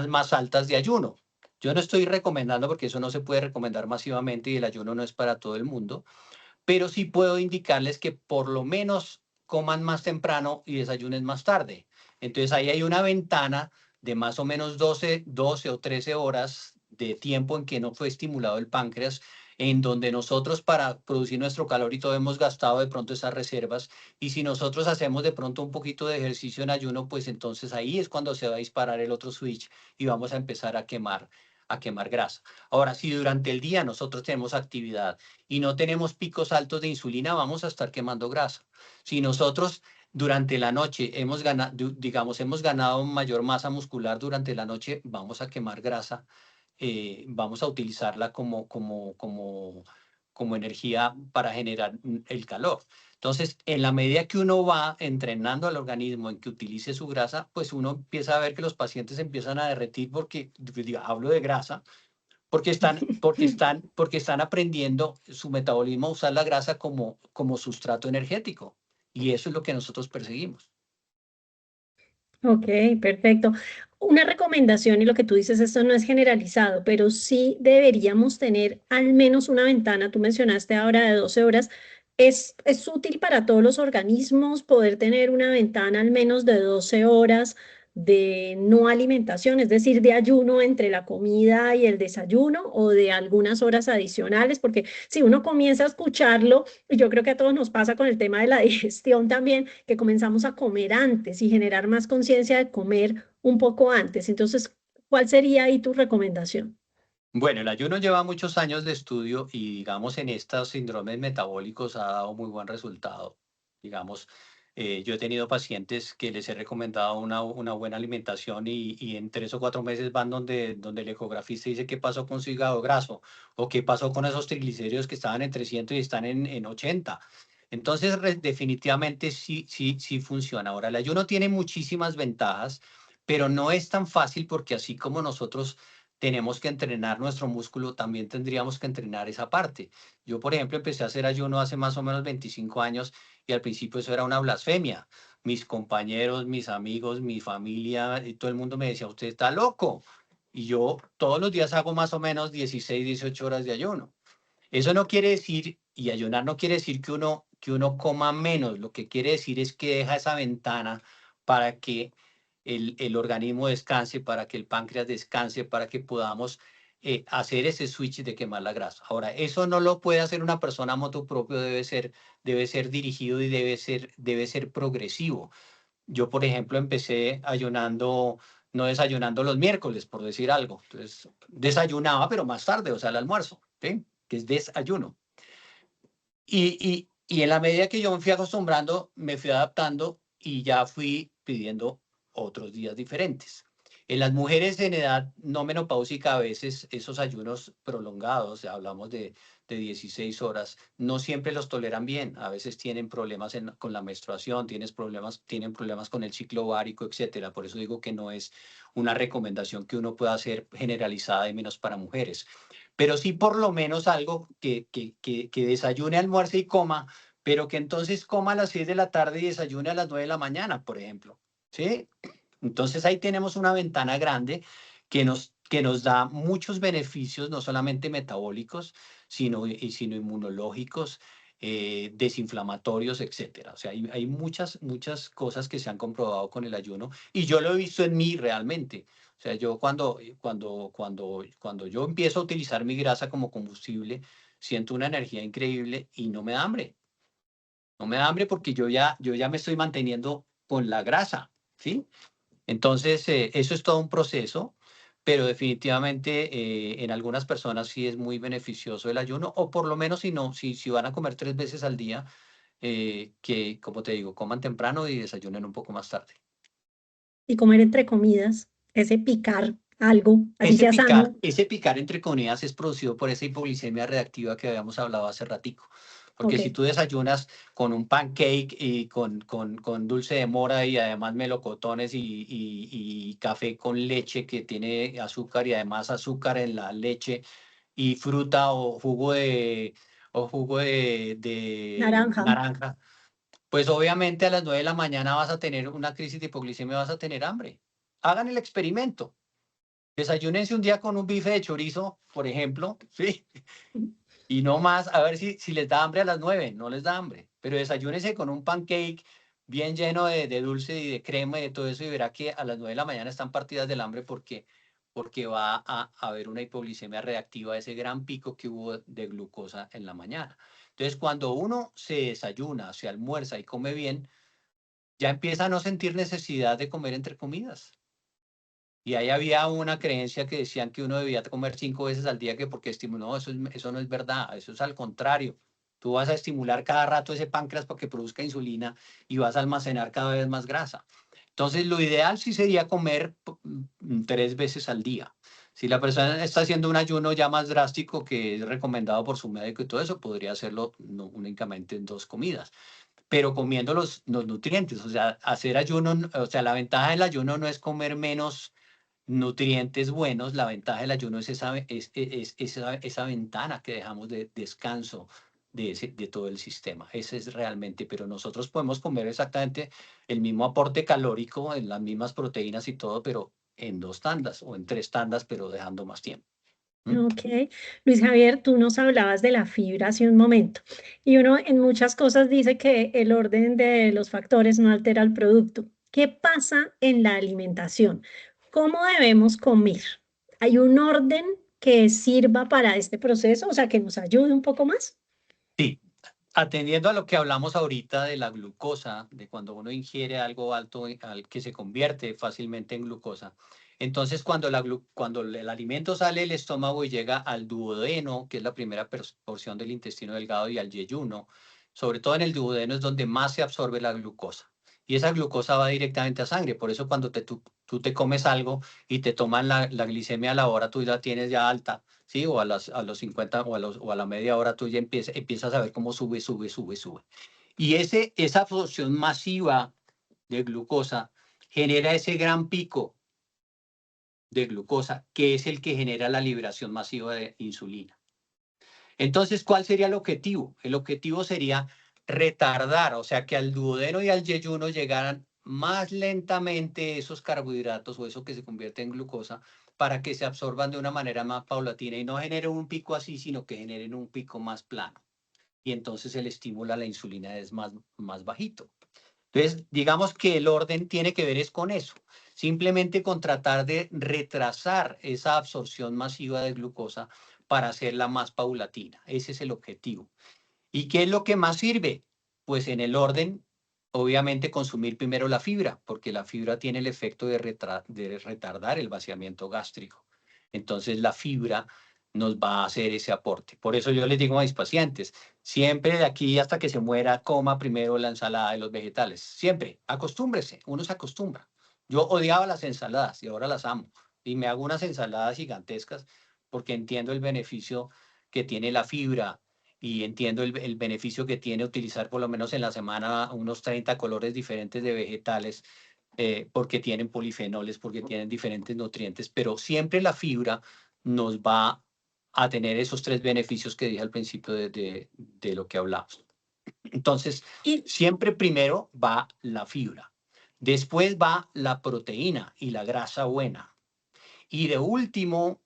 más altas de ayuno. Yo no estoy recomendando, porque eso no se puede recomendar masivamente y el ayuno no es para todo el mundo, pero sí puedo indicarles que por lo menos coman más temprano y desayunen más tarde. Entonces ahí hay una ventana de más o menos 12 o 13 horas de tiempo en que no fue estimulado el páncreas, en donde nosotros para producir nuestro calor y todo hemos gastado de pronto esas reservas. Y si nosotros hacemos de pronto un poquito de ejercicio en ayuno, pues entonces ahí es cuando se va a disparar el otro switch y vamos a empezar a quemar grasa. Ahora, si durante el día nosotros tenemos actividad y no tenemos picos altos de insulina, vamos a estar quemando grasa. Si nosotros durante la noche hemos ganado, digamos, hemos ganado mayor masa muscular durante la noche, vamos a quemar grasa, vamos a utilizarla como energía para generar el calor. Entonces, en la medida que uno va entrenando al organismo en que utilice su grasa, pues uno empieza a ver que los pacientes empiezan a derretir porque, hablo de grasa, porque están aprendiendo su metabolismo a usar la grasa como sustrato energético. Y eso es lo que nosotros perseguimos. Ok, perfecto. Una recomendación, y lo que tú dices, esto no es generalizado, pero sí deberíamos tener al menos una ventana. Tú mencionaste ahora de 12 horas. Es útil para todos los organismos poder tener una ventana al menos de 12 horas de no alimentación, es decir, de ayuno entre la comida y el desayuno o de algunas horas adicionales, porque si uno comienza a escucharlo, y yo creo que a todos nos pasa con el tema de la digestión también, que comenzamos a comer antes y generar más conciencia de comer un poco antes. Entonces, ¿cuál sería ahí tu recomendación? Bueno, el ayuno lleva muchos años de estudio y, digamos, en estos síndromes metabólicos ha dado muy buen resultado. Digamos, yo he tenido pacientes que les he recomendado una buena alimentación y en 3 o 4 meses van donde el ecografista dice qué pasó con su hígado graso o qué pasó con esos triglicéridos que estaban en 300 y están en 80. Entonces, definitivamente sí funciona. Ahora, el ayuno tiene muchísimas ventajas, pero no es tan fácil porque así como nosotros tenemos que entrenar nuestro músculo, también tendríamos que entrenar esa parte. Yo, por ejemplo, empecé a hacer ayuno hace más o menos 25 años y al principio eso era una blasfemia. Mis compañeros, mis amigos, mi familia, y todo el mundo me decía, usted está loco. Y yo todos los días hago más o menos 16, 18 horas de ayuno. Eso no quiere decir, y ayunar no quiere decir que uno coma menos, lo que quiere decir es que deja esa ventana para que el organismo descanse, para que el páncreas descanse, para que podamos hacer ese switch de quemar la grasa. Ahora, eso no lo puede hacer una persona a motu propio, debe ser dirigido y debe ser progresivo. Yo, por ejemplo, empecé ayunando, no desayunando los miércoles, por decir algo. Entonces, desayunaba, pero más tarde, o sea, el almuerzo, ¿sí? Que es desayuno. Y en la medida que yo me fui acostumbrando, me fui adaptando y ya fui pidiendo otros días diferentes. En las mujeres en edad no menopáusica, a veces esos ayunos prolongados, hablamos de 16 horas, no siempre los toleran bien. A veces tienen problemas con la menstruación, tienen problemas con el ciclo ovárico, etcétera. Por eso digo que no es una recomendación que uno pueda hacer generalizada y menos para mujeres, pero sí por lo menos algo que desayune, almuerce y coma, pero que entonces coma a las 6 de la tarde y desayune a las 9 de la mañana, por ejemplo. ¿Sí? Entonces ahí tenemos una ventana grande que nos da muchos beneficios, no solamente metabólicos, sino inmunológicos, desinflamatorios, etcétera. O sea, hay muchas cosas que se han comprobado con el ayuno y yo lo he visto en mí realmente. O sea, yo cuando yo empiezo a utilizar mi grasa como combustible, siento una energía increíble y no me da hambre. No me da hambre porque yo ya me estoy manteniendo con la grasa, ¿sí? Entonces, eso es todo un proceso, pero definitivamente en algunas personas sí es muy beneficioso el ayuno, o por lo menos si no, si van a comer 3 veces al día, que, como te digo, coman temprano y desayunen un poco más tarde. Y comer entre comidas, ese picar algo, así Ese sea picar, sano. ese picar entre comidas es producido por esa hipoglicemia reactiva que habíamos hablado hace ratico. Porque Ok. si tú desayunas con un pancake y con dulce de mora y además melocotones y café con leche que tiene azúcar y además azúcar en la leche y fruta o jugo de Naranja. naranja, pues obviamente a las 9 de la mañana vas a tener una crisis de hipoglicemia, vas a tener hambre. Hagan el experimento. Desayúnense un día con un bife de chorizo, por ejemplo, ¿sí? Y no más, a ver si les da hambre a las 9, no les da hambre. Pero desayúnense con un pancake bien lleno de dulce y de crema y de todo eso y verá que a las 9 de la mañana están partidas del hambre porque va a haber una hipoglicemia reactiva, ese gran pico que hubo de glucosa en la mañana. Entonces, cuando uno se desayuna, se almuerza y come bien, ya empieza a no sentir necesidad de comer entre comidas. Y ahí había una creencia que decían que uno debía comer 5 veces al día, que porque estimuló, no, eso no es verdad, eso es al contrario. Tú vas a estimular cada rato ese páncreas para que produzca insulina y vas a almacenar cada vez más grasa. Entonces, lo ideal sí sería comer 3 veces al día. Si la persona está haciendo un ayuno ya más drástico, que es recomendado por su médico y todo eso, podría hacerlo no únicamente en 2 comidas. pero comiendo los nutrientes. O sea, hacer ayuno, o sea, la ventaja del ayuno no es comer menos nutrientes buenos, la ventaja del ayuno es esa ventana que dejamos de descanso de todo el sistema. Ese es realmente, pero nosotros podemos comer exactamente el mismo aporte calórico, en las mismas proteínas y todo, pero en 2 tandas o en 3 tandas, pero dejando más tiempo. ¿Mm? Ok, Luis Javier, tú nos hablabas de la fibra hace un momento y uno en muchas cosas dice que el orden de los factores no altera el producto. ¿Qué pasa en la alimentación? ¿Cómo debemos comer? ¿Hay un orden que sirva para este proceso, o sea, que nos ayude un poco más? Sí, atendiendo a lo que hablamos ahorita de la glucosa, de cuando uno ingiere algo alto al que se convierte fácilmente en glucosa. Entonces, cuando el alimento sale del estómago y llega al duodeno, que es la primera porción del intestino delgado, y al yeyuno, sobre todo en el duodeno es donde más se absorbe la glucosa. Y esa glucosa va directamente a sangre. Por eso cuando tú te comes algo y te toman la glicemia a la hora, tú la tienes ya alta, ¿sí? O a los 50 o a la media hora tú ya empiezas a ver cómo sube, sube, sube, sube. Y esa absorción masiva de glucosa genera ese gran pico de glucosa, que es el que genera la liberación masiva de insulina. Entonces, ¿cuál sería el objetivo? El objetivo sería retardar, o sea, que al duodeno y al yeyuno llegaran más lentamente esos carbohidratos o eso que se convierte en glucosa para que se absorban de una manera más paulatina y no generen un pico así, sino que generen un pico más plano. Y entonces el estímulo a la insulina es más bajito. Entonces, digamos que el orden tiene que ver es con eso, simplemente con tratar de retrasar esa absorción masiva de glucosa para hacerla más paulatina. Ese es el objetivo. ¿Y qué es lo que más sirve? Pues en el orden, obviamente consumir primero la fibra, porque la fibra tiene el efecto de retardar el vaciamiento gástrico. Entonces la fibra nos va a hacer ese aporte. Por eso yo les digo a mis pacientes, siempre de aquí hasta que se muera, coma primero la ensalada y los vegetales. Siempre, acostúmbrese, uno se acostumbra. Yo odiaba las ensaladas y ahora las amo. Y me hago unas ensaladas gigantescas porque entiendo el beneficio que tiene la fibra, y entiendo el beneficio que tiene utilizar por lo menos en la semana unos 30 colores diferentes de vegetales, porque tienen polifenoles, porque tienen diferentes nutrientes, pero siempre la fibra nos va a tener esos 3 beneficios que dije al principio de lo que hablamos. Entonces, Y, siempre primero va la fibra, después va la proteína y la grasa buena, y de último,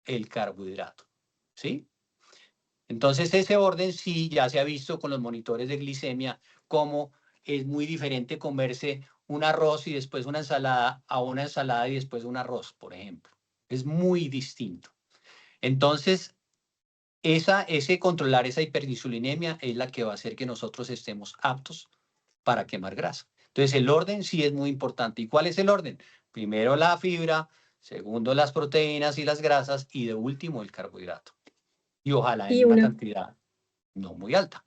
el carbohidrato, ¿sí? Entonces, ese orden sí ya se ha visto con los monitores de glicemia, cómo es muy diferente comerse un arroz y después una ensalada a una ensalada y después un arroz, por ejemplo. Es muy distinto. Entonces, ese controlar esa hiperinsulinemia es la que va a hacer que nosotros estemos aptos para quemar grasa. Entonces, el orden sí es muy importante. ¿Y cuál es el orden? Primero la fibra, segundo las proteínas y las grasas y de último el carbohidrato. Y ojalá en y una una, cantidad no muy alta.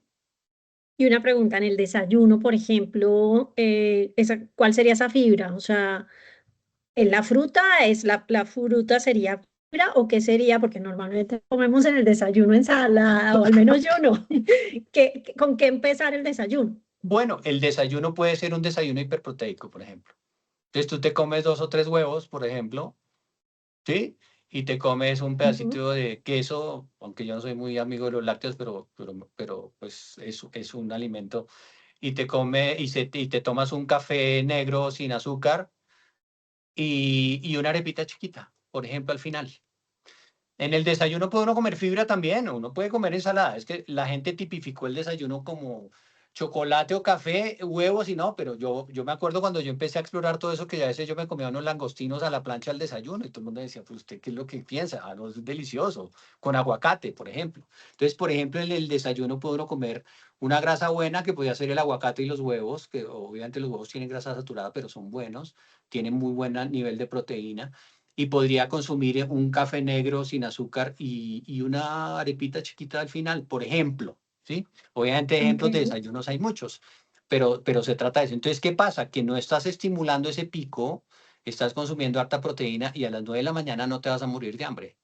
y una pregunta, en el desayuno, por ejemplo, ¿cuál sería esa fibra? O sea, ¿en la fruta la fruta sería fibra o qué sería? Porque normalmente comemos en el desayuno ensalada, o al menos yo no. ¿Con qué empezar el desayuno? Bueno, el desayuno puede ser un desayuno hiperproteico, por ejemplo. Entonces tú te comes 2 o 3 huevos, por ejemplo, ¿sí? Y te comes un Ujú. pedacito de queso, aunque yo no soy muy amigo de los lácteos, pero pues es un alimento. Y te tomas un café negro sin azúcar y una arepita chiquita, por ejemplo, al final. En el desayuno puede uno comer fibra también, uno puede comer ensalada. Es que la gente tipificó el desayuno como chocolate o café, huevos y no, pero yo me acuerdo cuando yo empecé a explorar todo eso, que a veces yo me comía unos langostinos a la plancha al desayuno y todo el mundo decía, pues usted qué es lo que piensa, ah, no, es delicioso, con aguacate, por ejemplo. Entonces, por ejemplo, en el desayuno puede uno comer una grasa buena que podría ser el aguacate y los huevos, que obviamente los huevos tienen grasa saturada, pero son buenos, tienen muy buen nivel de proteína y podría consumir un café negro sin azúcar y una arepita chiquita al final, por ejemplo, ¿sí? Obviamente Ok. ejemplos de desayunos hay muchos, pero se trata de eso. Entonces, ¿qué pasa? Que no estás estimulando ese pico, estás consumiendo harta proteína y a las 9 de la mañana no te vas a morir de hambre,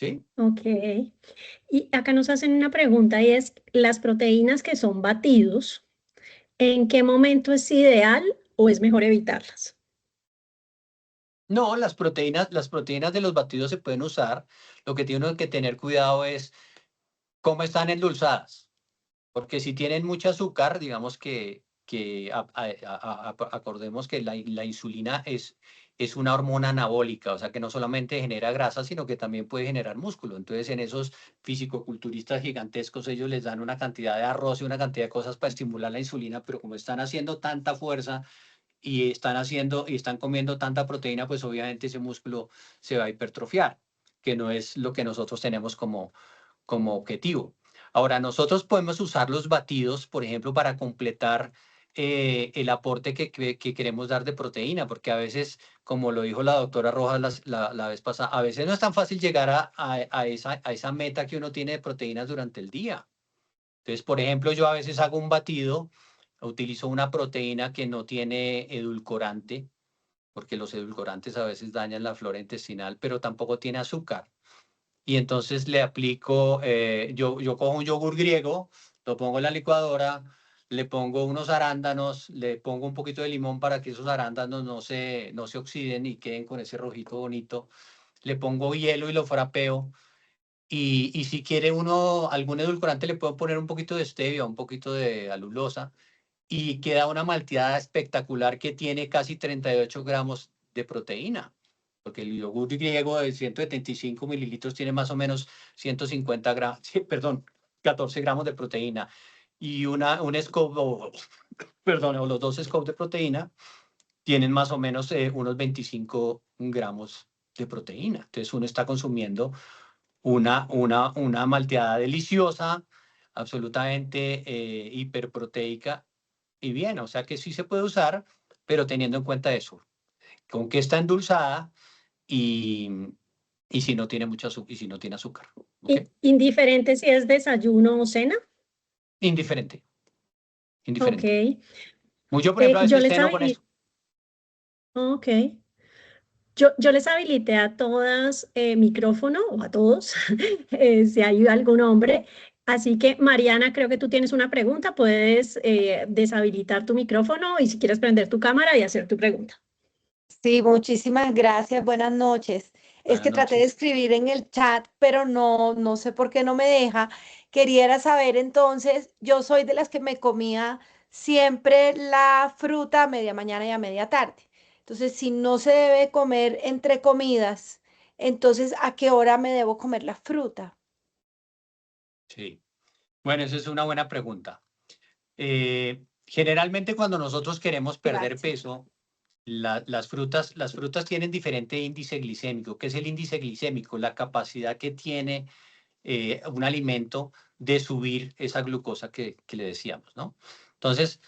¿sí? Ok. Y acá nos hacen una pregunta y es, las proteínas que son batidos, ¿En qué momento es ideal o es mejor evitarlas? No, las proteínas de los batidos se pueden usar. Lo que tiene uno que tener cuidado es cómo están endulzadas. Porque si tienen mucho azúcar, digamos que acordemos que la insulina es una hormona anabólica, o sea que no solamente genera grasa, sino que también puede generar músculo. Entonces, en esos fisicoculturistas gigantescos, ellos les dan una cantidad de arroz y una cantidad de cosas para estimular la insulina, pero como están haciendo tanta fuerza y están comiendo tanta proteína, pues obviamente ese músculo se va a hipertrofiar, que no es lo que nosotros tenemos como objetivo. Ahora, nosotros podemos usar los batidos, por ejemplo, para completar el aporte que queremos dar de proteína, porque a veces, como lo dijo la doctora Rojas la vez pasada, a veces no es tan fácil llegar a esa meta que uno tiene de proteínas durante el día. Entonces, por ejemplo, yo a veces hago un batido, utilizo una proteína que no tiene edulcorante, porque los edulcorantes a veces dañan la flora intestinal, pero tampoco tiene azúcar. Y entonces le aplico, yo cojo un yogur griego, lo pongo en la licuadora, le pongo unos arándanos, le pongo un poquito de limón para que esos arándanos no se oxiden y queden con ese rojito bonito. Le pongo hielo y lo frapeo. Y si quiere uno algún edulcorante, le puedo poner un poquito de stevia, un poquito de alulosa y queda una malteada espectacular que tiene casi 38 gramos de proteína, porque el yogur griego de 175 mililitros tiene más o menos 150 gramos, perdón, 14 gramos de proteína. Y un scoop, perdón, o los dos scoops de proteína tienen más o menos unos 25 gramos de proteína. Entonces uno está consumiendo una malteada deliciosa, absolutamente hiperproteica y bien, o sea que sí se puede usar, pero teniendo en cuenta eso, con que está endulzada y, y si no tiene mucho azúcar, y si no tiene azúcar, ¿ok? Indiferente si es desayuno o cena. Indiferente, Ok. indiferente. Yo, por ejemplo, a Yo veces les ceno con eso. habilité, ok. Yo les habilité a todas micrófono o a todos, si hay algún hombre. Así que, Mariana, creo que tú tienes una pregunta. Puedes deshabilitar tu micrófono y si quieres prender tu cámara y hacer tu pregunta. Sí, muchísimas gracias. Buenas noches. Es Buenas que traté de noches. escribir en el chat, pero no sé por qué no me deja. Quería saber entonces, yo soy de las que me comía siempre la fruta a media mañana y a media tarde. Entonces, si no se debe comer entre comidas, entonces, ¿a qué hora me debo comer la fruta? Sí. Bueno, esa es una buena pregunta. Generalmente cuando nosotros queremos perder Gracias. peso, las frutas tienen diferente índice glicémico. ¿Qué es el índice glicémico? La capacidad que tiene un alimento de subir esa glucosa que le decíamos, ¿no? Entonces,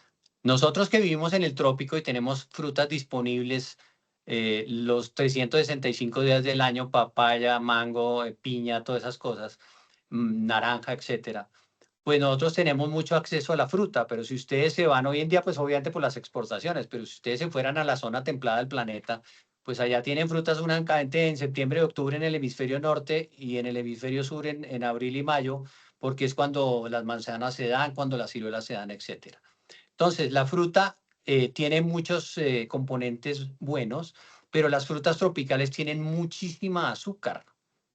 nosotros que vivimos en el trópico y tenemos frutas disponibles los 365 días del año, papaya, mango, piña, todas esas cosas, naranja, etcétera, pues nosotros tenemos mucho acceso a la fruta, pero si ustedes se van hoy en día, pues obviamente por las exportaciones, pero si ustedes se fueran a la zona templada del planeta, pues allá tienen frutas únicamente en septiembre y octubre en el hemisferio norte y en el hemisferio sur en abril y mayo, porque es cuando las manzanas se dan, cuando las ciruelas se dan, etcétera. Entonces, la fruta tiene muchos componentes buenos, pero las frutas tropicales tienen muchísima azúcar,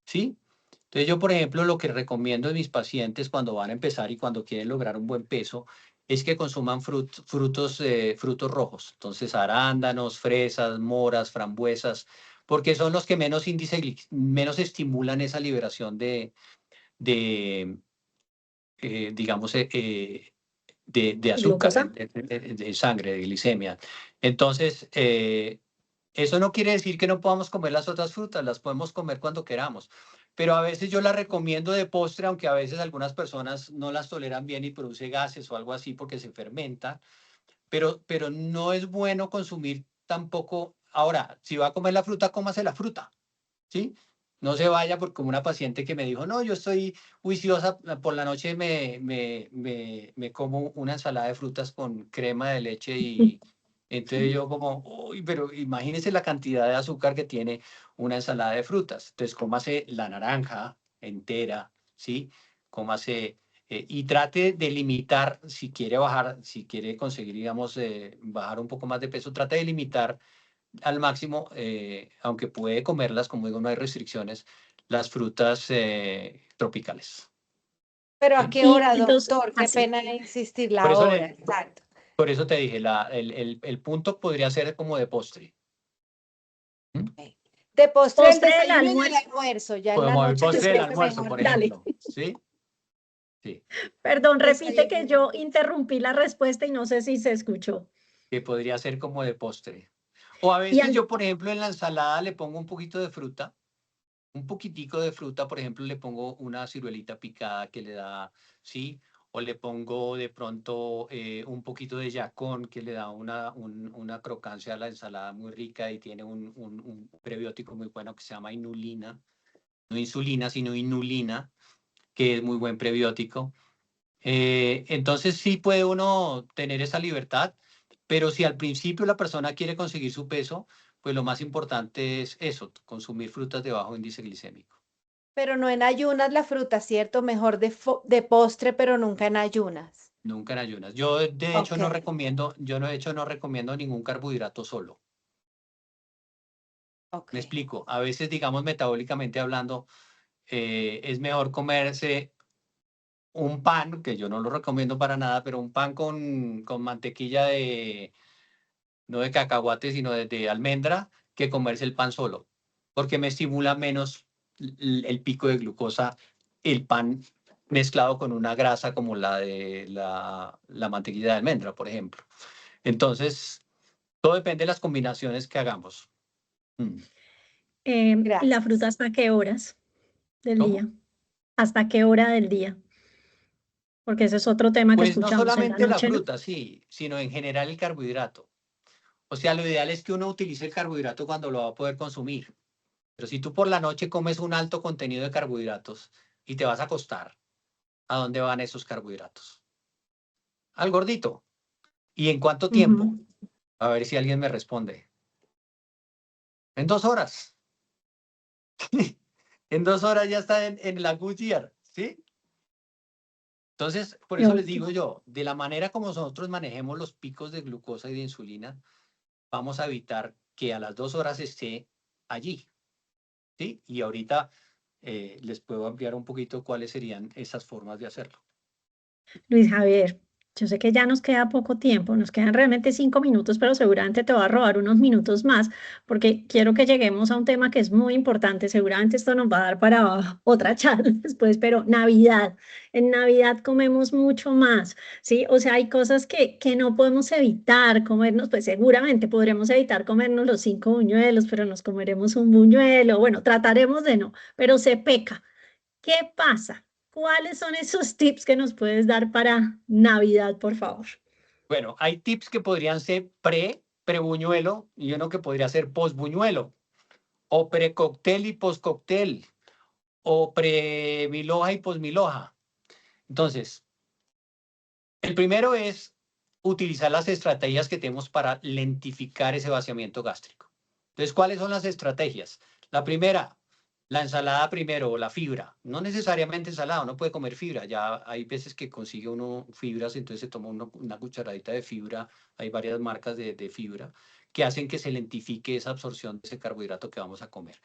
¿sí? Entonces yo, por ejemplo, lo que recomiendo a mis pacientes cuando van a empezar y cuando quieren lograr un buen peso es que consuman frutos rojos. Entonces arándanos, fresas, moras, frambuesas, porque son los que menos estimulan esa liberación de digamos, de azúcar ¿Glucosa? en sangre, de glicemia. Entonces, eso no quiere decir que no podamos comer las otras frutas, las podemos comer cuando queramos, pero a veces yo las recomiendo de postre, aunque a veces algunas personas no las toleran bien y produce gases o algo así porque se fermenta, pero no es bueno consumir tampoco. Ahora, si va a comer la fruta, cómase la fruta, ¿sí? No se vaya por como una paciente que me dijo, no, yo estoy juiciosa, por la noche me como una ensalada de frutas con crema de leche y entonces yo como, uy, pero imagínese la cantidad de azúcar que tiene una ensalada de frutas. Entonces, cómase la naranja entera, ¿sí? Cómase Y trate de limitar, si quiere bajar, si quiere conseguir, digamos, bajar un poco más de peso, trate de limitar al máximo, aunque puede comerlas, como digo, no hay restricciones, las frutas tropicales. Pero ¿a ¿Sí? qué Y hora, entonces, doctor? Qué así. pena insistir Por la eso, hora, exacto. por eso te dije, el punto podría ser como de postre. ¿Mm? De postre el Postre del desayuno y el almuerzo. almuerzo, ya en la Como el noche yo postre del creo que almuerzo, mejor por no. Dale. ejemplo. ¿Sí? Sí. Perdón, repite que Desayuno. yo interrumpí la respuesta y no sé si se escuchó. Que podría ser como de postre. O a Y veces yo, por ejemplo, en la ensalada le pongo un poquito de fruta, un poquitico de fruta, por ejemplo, le pongo una ciruelita picada que le da, ¿sí? O le pongo de pronto un poquito de yacón que le da una crocancia a la ensalada muy rica y tiene un prebiótico muy bueno que se llama inulina, no insulina, sino inulina, que es muy buen prebiótico. Entonces sí puede uno tener esa libertad, pero si al principio la persona quiere conseguir su peso, pues lo más importante es eso, consumir frutas de bajo índice glicémico. Pero no en ayunas la fruta, ¿cierto? Mejor de postre, pero nunca en ayunas. Nunca en ayunas. Yo de hecho Ok, no recomiendo, yo no, de hecho no recomiendo ningún carbohidrato solo. ok. Me explico. A veces, digamos, metabólicamente hablando, es mejor comerse un pan, que yo no lo recomiendo para nada, pero un pan con mantequilla de, no de cacahuate, sino de almendra, que comerse el pan solo, porque me estimula menos el pico de glucosa el pan mezclado con una grasa como la de la mantequilla de almendra, por ejemplo. Entonces, todo depende de las combinaciones que hagamos. Mm. la fruta, Gracias. ¿hasta qué horas del ¿Cómo? día? ¿Hasta qué hora del día? Porque ese es otro tema que Pues no escuchamos en la solamente la noche, ¿no? fruta, sí, sino en general el carbohidrato. O sea, lo ideal es que uno utilice el carbohidrato cuando lo va a poder consumir. Pero si tú por la noche comes un alto contenido de carbohidratos y te vas a acostar, ¿a dónde van esos carbohidratos? Al gordito. ¿Y en cuánto tiempo? Ujú. A ver si alguien me responde. En 2 horas. En 2 horas ya está en la good year, ¿sí? Entonces, por eso les Ok. digo yo, de la manera como nosotros manejemos los picos de glucosa y de insulina, vamos a evitar que a las 2 horas esté allí, ¿sí? Y ahorita les puedo ampliar un poquito cuáles serían esas formas de hacerlo. Luis Javier, yo sé que ya nos queda poco tiempo, nos quedan realmente 5 minutos, pero seguramente te va a robar unos minutos más, porque quiero que lleguemos a un tema que es muy importante. Seguramente esto nos va a dar para otra charla después, pero Navidad. En Navidad comemos mucho más, ¿sí? O sea, hay cosas que no podemos evitar comernos, pues seguramente podremos evitar comernos los 5 buñuelos, pero nos comeremos un buñuelo. Bueno, trataremos de no, pero se peca. ¿Qué pasa? ¿Cuáles son esos tips que nos puedes dar para Navidad, por favor? Bueno, hay tips que podrían ser prebuñuelo y uno que podría ser postbuñuelo, o precóctel y postcóctel, o premiloja y posmiloja. Entonces, el primero es utilizar las estrategias que tenemos para lentificar ese vaciamiento gástrico. Entonces, ¿cuáles son las estrategias? La primera, la ensalada primero o la fibra. No necesariamente ensalada, uno puede comer fibra. Ya hay veces que consigue uno fibras, entonces se toma una cucharadita de fibra. Hay varias marcas de fibra que hacen que se lentifique esa absorción de ese carbohidrato que vamos a comer.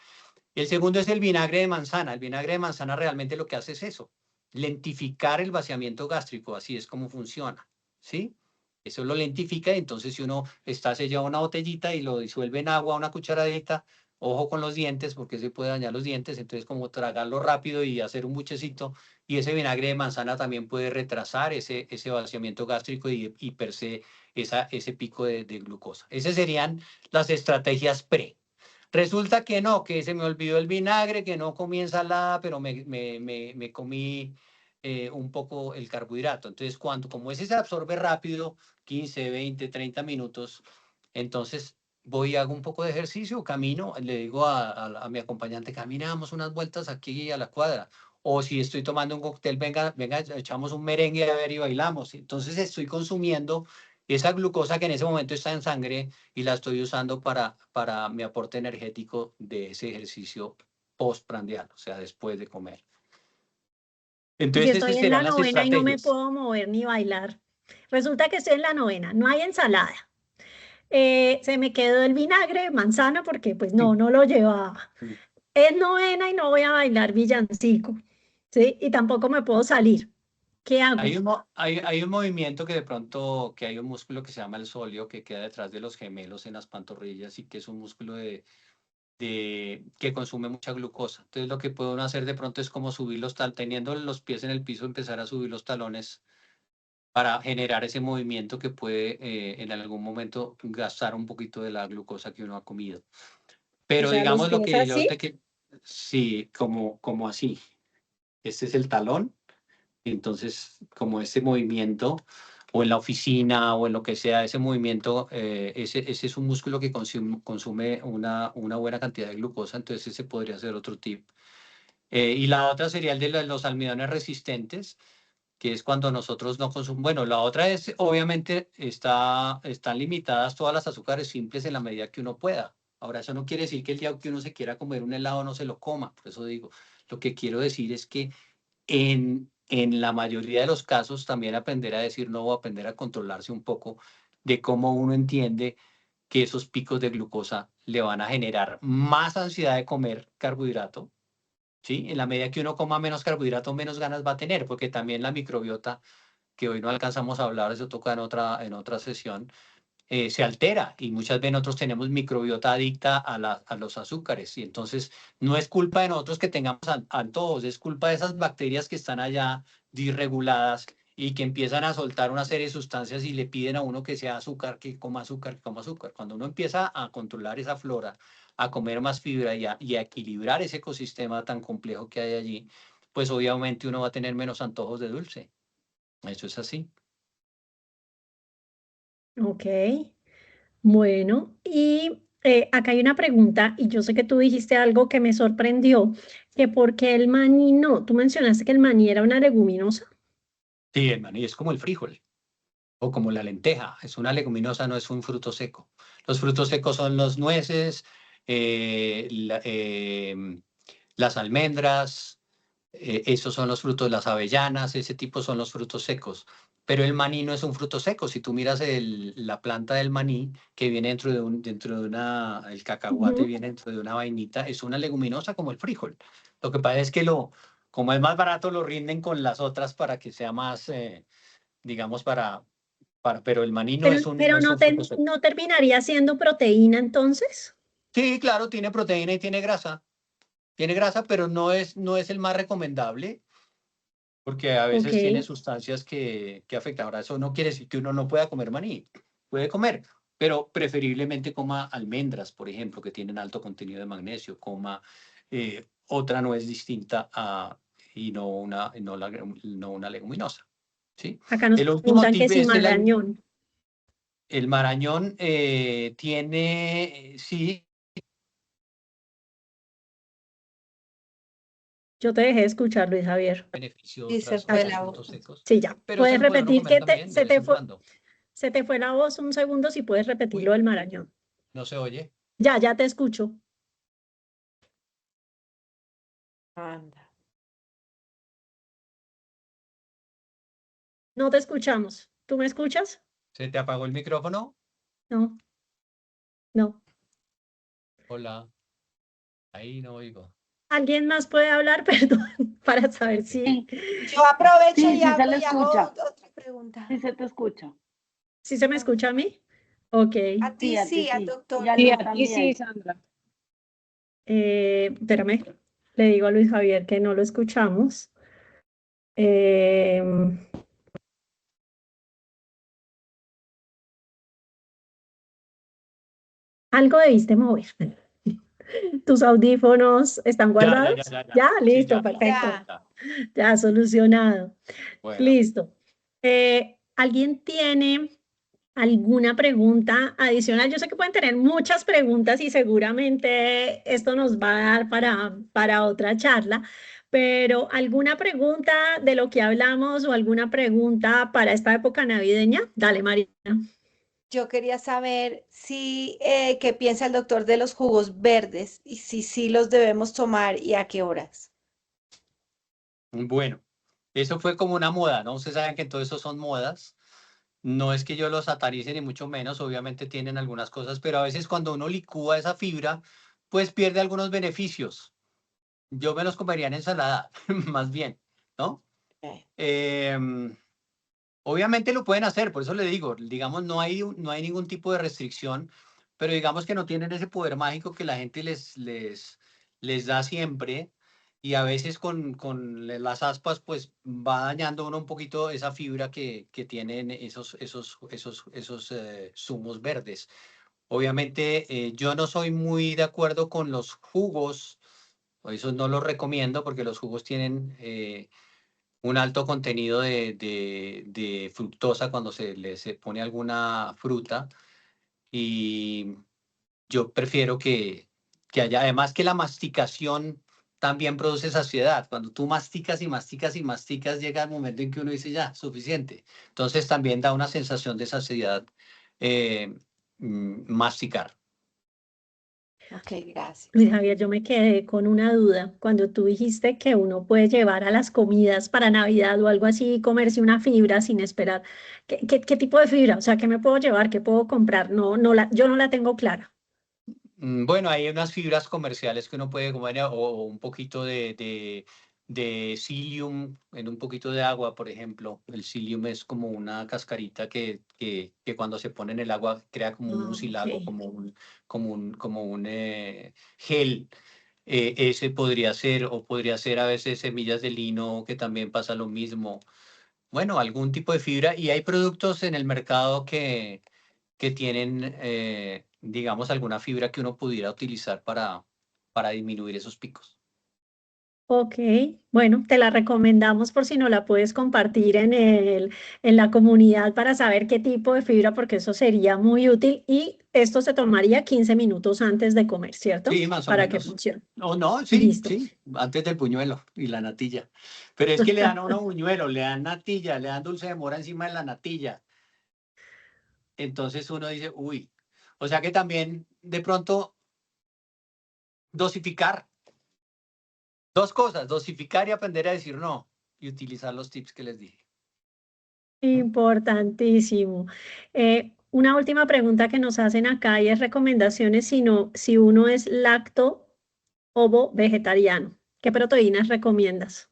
El segundo es el vinagre de manzana. El vinagre de manzana realmente lo que hace es eso, lentificar el vaciamiento gástrico, así es como funciona, ¿sí? Eso lo lentifica, entonces si uno está sellado una botellita y lo disuelve en agua, una cucharadita, ojo con los dientes porque se puede dañar los dientes, entonces como tragarlo rápido y hacer un buchecito, y ese vinagre de manzana también puede retrasar ese vaciamiento gástrico y per se ese pico de glucosa. Esas serían las estrategias pre. Resulta que no, que se me olvidó el vinagre, que no comí ensalada, pero me comí un poco el carbohidrato. Entonces, como ese se absorbe rápido, 15, 20, 30 minutos, entonces voy y hago un poco de ejercicio, camino, le digo a mi acompañante, caminamos unas vueltas aquí a la cuadra. O si estoy tomando un cóctel, venga, echamos un merengue a ver y bailamos. Entonces estoy consumiendo esa glucosa que en ese momento está en sangre y la estoy usando para mi aporte energético de ese ejercicio postprandial, o sea, después de comer. Y si Entonces, estoy esas en la serán las novena y no me estrategias. puedo mover ni bailar. Resulta que estoy en la novena, no hay ensalada. Se me quedó el vinagre, manzana, porque pues no lo llevaba. Es novena y no voy a bailar villancico, ¿sí? Y tampoco me puedo salir. ¿Qué hago? Hay un movimiento que de pronto, que hay un músculo que se llama el sóleo, que queda detrás de los gemelos en las pantorrillas y que es un músculo que consume mucha glucosa. Entonces lo que puede uno hacer de pronto es como subir teniendo los pies en el piso, empezar a subir los talones para generar ese movimiento que puede en algún momento gastar un poquito de la glucosa que uno ha comido. O Pero sea, los digamos lo pies que yo así. sí, como así. Este es el talón. Entonces, como ese movimiento, o en la oficina, o en lo que sea, ese movimiento, ese es un músculo que consume una buena cantidad de glucosa, entonces ese podría ser otro tip. Y la otra sería el de los almidones resistentes, que es cuando nosotros no consumimos. Bueno, la otra es, obviamente, están limitadas todas las azúcares simples en la medida que uno pueda. Ahora, eso no quiere decir que el día que uno se quiera comer un helado no se lo coma, por eso digo, lo que quiero decir es que en la mayoría de los casos también aprender a decir no o aprender a controlarse un poco de cómo uno entiende que esos picos de glucosa le van a generar más ansiedad de comer carbohidrato, ¿sí? En la medida que uno coma menos carbohidrato, menos ganas va a tener, porque también la microbiota, que hoy no alcanzamos a hablar, eso toca en otra sesión, se altera y muchas veces nosotros tenemos microbiota adicta a los azúcares y entonces no es culpa de nosotros que tengamos antojos, es culpa de esas bacterias que están allá disreguladas y que empiezan a soltar una serie de sustancias y le piden a uno que sea azúcar, que coma azúcar, que coma azúcar. Cuando uno empieza a controlar esa flora, a comer más fibra y a equilibrar ese ecosistema tan complejo que hay allí, pues obviamente uno va a tener menos antojos de dulce. Eso es así. Ok, bueno. Y acá hay una pregunta, y yo sé que tú dijiste algo que me sorprendió, que por qué el maní no. Tú mencionaste que el maní era una leguminosa. Sí, el maní es como el frijol. O como la lenteja, es una leguminosa, no es un fruto seco. Los frutos secos son los nueces, las almendras, esos son los frutos, las avellanas, ese tipo son los frutos secos. Pero el maní no es un fruto seco. Si tú miras la planta del maní, que viene dentro de el cacahuate Ujú. viene dentro de una vainita, es una leguminosa como el frijol. Lo que pasa es que como es más barato, lo rinden con las otras para que sea más, digamos, pero el maní no no Pero es no, un fruto seco. no terminaría siendo proteína entonces. Sí, claro, tiene proteína y tiene grasa. Tiene grasa, pero no es el más recomendable porque a Ok, veces tiene sustancias que afectan. Ahora, eso no quiere decir que uno no pueda comer maní. Puede comer, pero preferiblemente coma almendras, por ejemplo, que tienen alto contenido de magnesio. Coma otra nuez distinta y no una leguminosa. ¿Sí? acá nos El último preguntan que tip si es marañón. el marañón. Sí. Yo te dejé escuchar, Luis Javier. Beneficio Y se otras, fue otros la frutos voz. secos, Sí, ya. pero se Puedes lo puede uno repetir comer que también de vez en cuando. se te fue la voz un segundo, si puedes repetir lo Uy, del marañón. no se oye. Ya te escucho. Anda. No te escuchamos. ¿Tú me escuchas? ¿Se te apagó el micrófono? No, no. Hola, ahí no oigo. ¿Alguien más puede hablar? Perdón, para saber Espérate. si, Sí, Yo aprovecho sí, sí se le y hago escucha. otra pregunta. Sí se te escucha. si se me escucha a mí. Ok. A ti Sí, a ti sí, al sí. doctor Y a no. Luis Y sí, también. Sandra. Espérame. Le digo a Luis Javier que no lo escuchamos. Eh, algo debiste mover. ¿Tus audífonos están guardados? Ya. Ya, Sí, listo, ya. perfecto. Ya. Ya, solucionado. Bueno, Listo. ¿Alguien tiene alguna pregunta adicional? Yo sé que pueden tener muchas preguntas y seguramente esto nos va a dar para otra charla, pero ¿alguna pregunta de lo que hablamos o alguna pregunta para esta época navideña? Dale, Marina. Yo quería saber si qué piensa el doctor de los jugos verdes y si sí los debemos tomar y a qué horas. bueno. Eso fue como una moda, ¿no? Ustedes saben que todo eso son modas. No es que yo los satanice ni mucho menos, obviamente tienen algunas cosas, pero a veces cuando uno licúa esa fibra, pues pierde algunos beneficios. Yo me los comería en ensalada, más bien, ¿no? Em, Obviamente lo pueden hacer, por eso le digo, digamos, no hay ningún tipo de restricción, pero digamos que no tienen ese poder mágico que la gente les da siempre y a veces con las aspas pues va dañando uno un poquito esa fibra que tienen esos zumos verdes. Obviamente yo no soy muy de acuerdo con los jugos, o eso no los recomiendo porque los jugos tienen un alto contenido de fructosa cuando se pone alguna fruta y yo prefiero que haya, además que la masticación también produce saciedad. Cuando tú masticas y masticas y masticas, llega el momento en que uno dice ya, suficiente. Entonces también da una sensación de saciedad eh, masticar. Ok, gracias. Luis Javier, yo me quedé con una duda. Cuando tú dijiste que uno puede llevar a las comidas para Navidad o algo así, comerse una fibra sin esperar, ¿qué tipo de fibra? O sea, ¿qué me puedo llevar? ¿Qué puedo comprar? Yo no la tengo clara. Bueno, hay unas fibras comerciales que uno puede comer o un poquito de psyllium en un poquito de agua, por ejemplo. El psyllium es como una cascarita que cuando se pone en el agua crea como un Ah, ok. mucílago, como un gel. Ese podría ser, o podría ser a veces semillas de lino, que también pasa lo mismo. Bueno, algún tipo de fibra. Y hay productos en el mercado que tienen, digamos, alguna fibra que uno pudiera utilizar para disminuir esos picos. Ok, bueno, te la recomendamos por si no la puedes compartir en la comunidad para saber qué tipo de fibra, porque eso sería muy útil y esto se tomaría 15 minutos antes de comer, ¿cierto? Sí, más o Para que menos. funcione. No, no, sí, Listo. sí, antes del buñuelo y la natilla. Pero es que le dan a uno buñuelo, le dan natilla, le dan dulce de mora encima de la natilla. Entonces uno dice, uy. O sea que también de pronto dosificar. Dos cosas, dosificar y aprender a decir no y utilizar los tips que les dije. ¿Mm? Importantísimo. Una última pregunta que nos hacen acá y es recomendaciones si uno es lacto ovo vegetariano. ¿Qué proteínas recomiendas?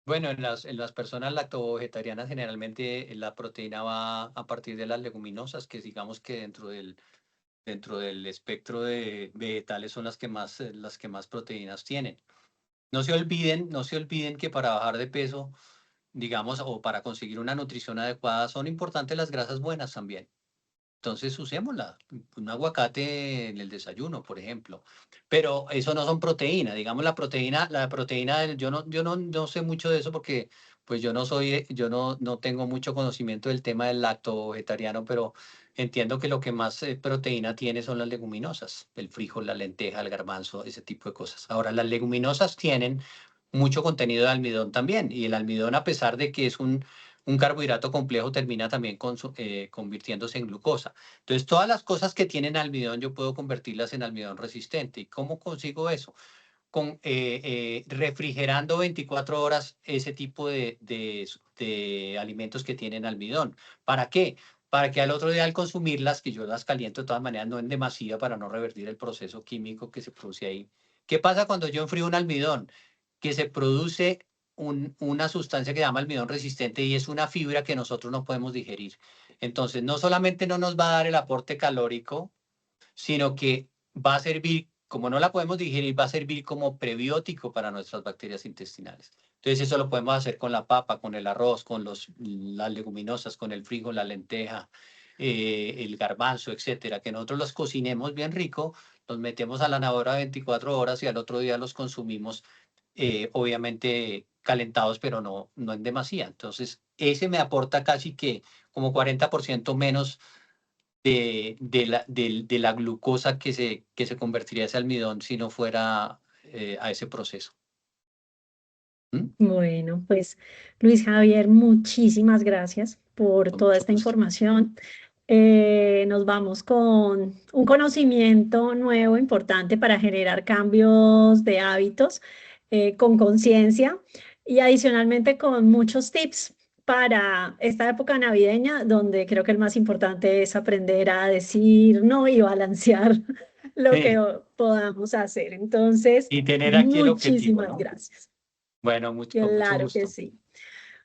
Bueno, en las personas lacto-vegetarianas generalmente la proteína va a partir de las leguminosas, que digamos que dentro del espectro de vegetales son las que más proteínas tienen. No se olviden que para bajar de peso, digamos, o para conseguir una nutrición adecuada, son importantes las grasas buenas también. Entonces usémosla, un aguacate en el desayuno, por ejemplo. Pero eso no son proteínas, digamos la proteína, no sé mucho de eso porque pues yo no tengo mucho conocimiento del tema del lacto vegetariano, pero entiendo que lo que más proteína tiene son las leguminosas, el frijol, la lenteja, el garbanzo, ese tipo de cosas. Ahora, las leguminosas tienen mucho contenido de almidón también, y el almidón, a pesar de que es un carbohidrato complejo, termina también convirtiéndose en glucosa. Entonces, todas las cosas que tienen almidón, yo puedo convertirlas en almidón resistente. ¿Y cómo consigo eso? Refrigerando 24 horas ese tipo de alimentos que tienen almidón. ¿Para qué? Para que al otro día al consumirlas, que yo las caliento de todas maneras, no en demasía para no revertir el proceso químico que se produce ahí. ¿Qué pasa cuando yo enfrío un almidón? Que se produce una sustancia que se llama almidón resistente y es una fibra que nosotros no podemos digerir. Entonces, no solamente no nos va a dar el aporte calórico, sino que va a servir, como no la podemos digerir, va a servir como prebiótico para nuestras bacterias intestinales. Entonces, eso lo podemos hacer con la papa, con el arroz, con las leguminosas, con el frijol, la lenteja, el garbanzo, etcétera, que nosotros los cocinemos bien rico, los metemos a la lavadora 24 horas y al otro día los consumimos, obviamente calentados, pero no en demasía. Entonces, ese me aporta casi que como 40% menos de la glucosa que se convertiría ese almidón si no fuera a ese proceso. ¿Mm? Bueno, pues Luis Javier, muchísimas gracias por Con toda mucho esta gusto. información. Nos vamos con un conocimiento nuevo, importante para generar cambios de hábitos con conciencia. y adicionalmente con muchos tips para esta época navideña, donde creo que el más importante es aprender a decir no y balancear lo que Sí, podamos hacer. Entonces, y tener aquí el objetivo, muchísimas ¿no? gracias. Bueno, con mucho Claro que gusto. sí.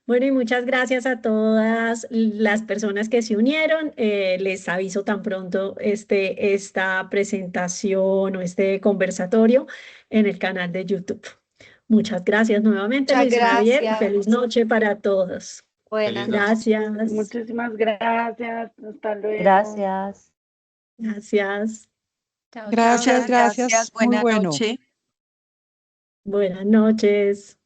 Bueno, y muchas gracias a todas las personas que se unieron. Les aviso tan pronto esta presentación o este conversatorio en el canal de YouTube. Muchas gracias nuevamente, Muchas Luis Javier. gracias. Feliz noche para todos. Feliz Buenas noche. noches. Gracias. Muchísimas gracias. Hasta luego. Gracias. Gracias. Chao, Gracias, chao. gracias. Muy Buena bueno. noche. Buenas noches.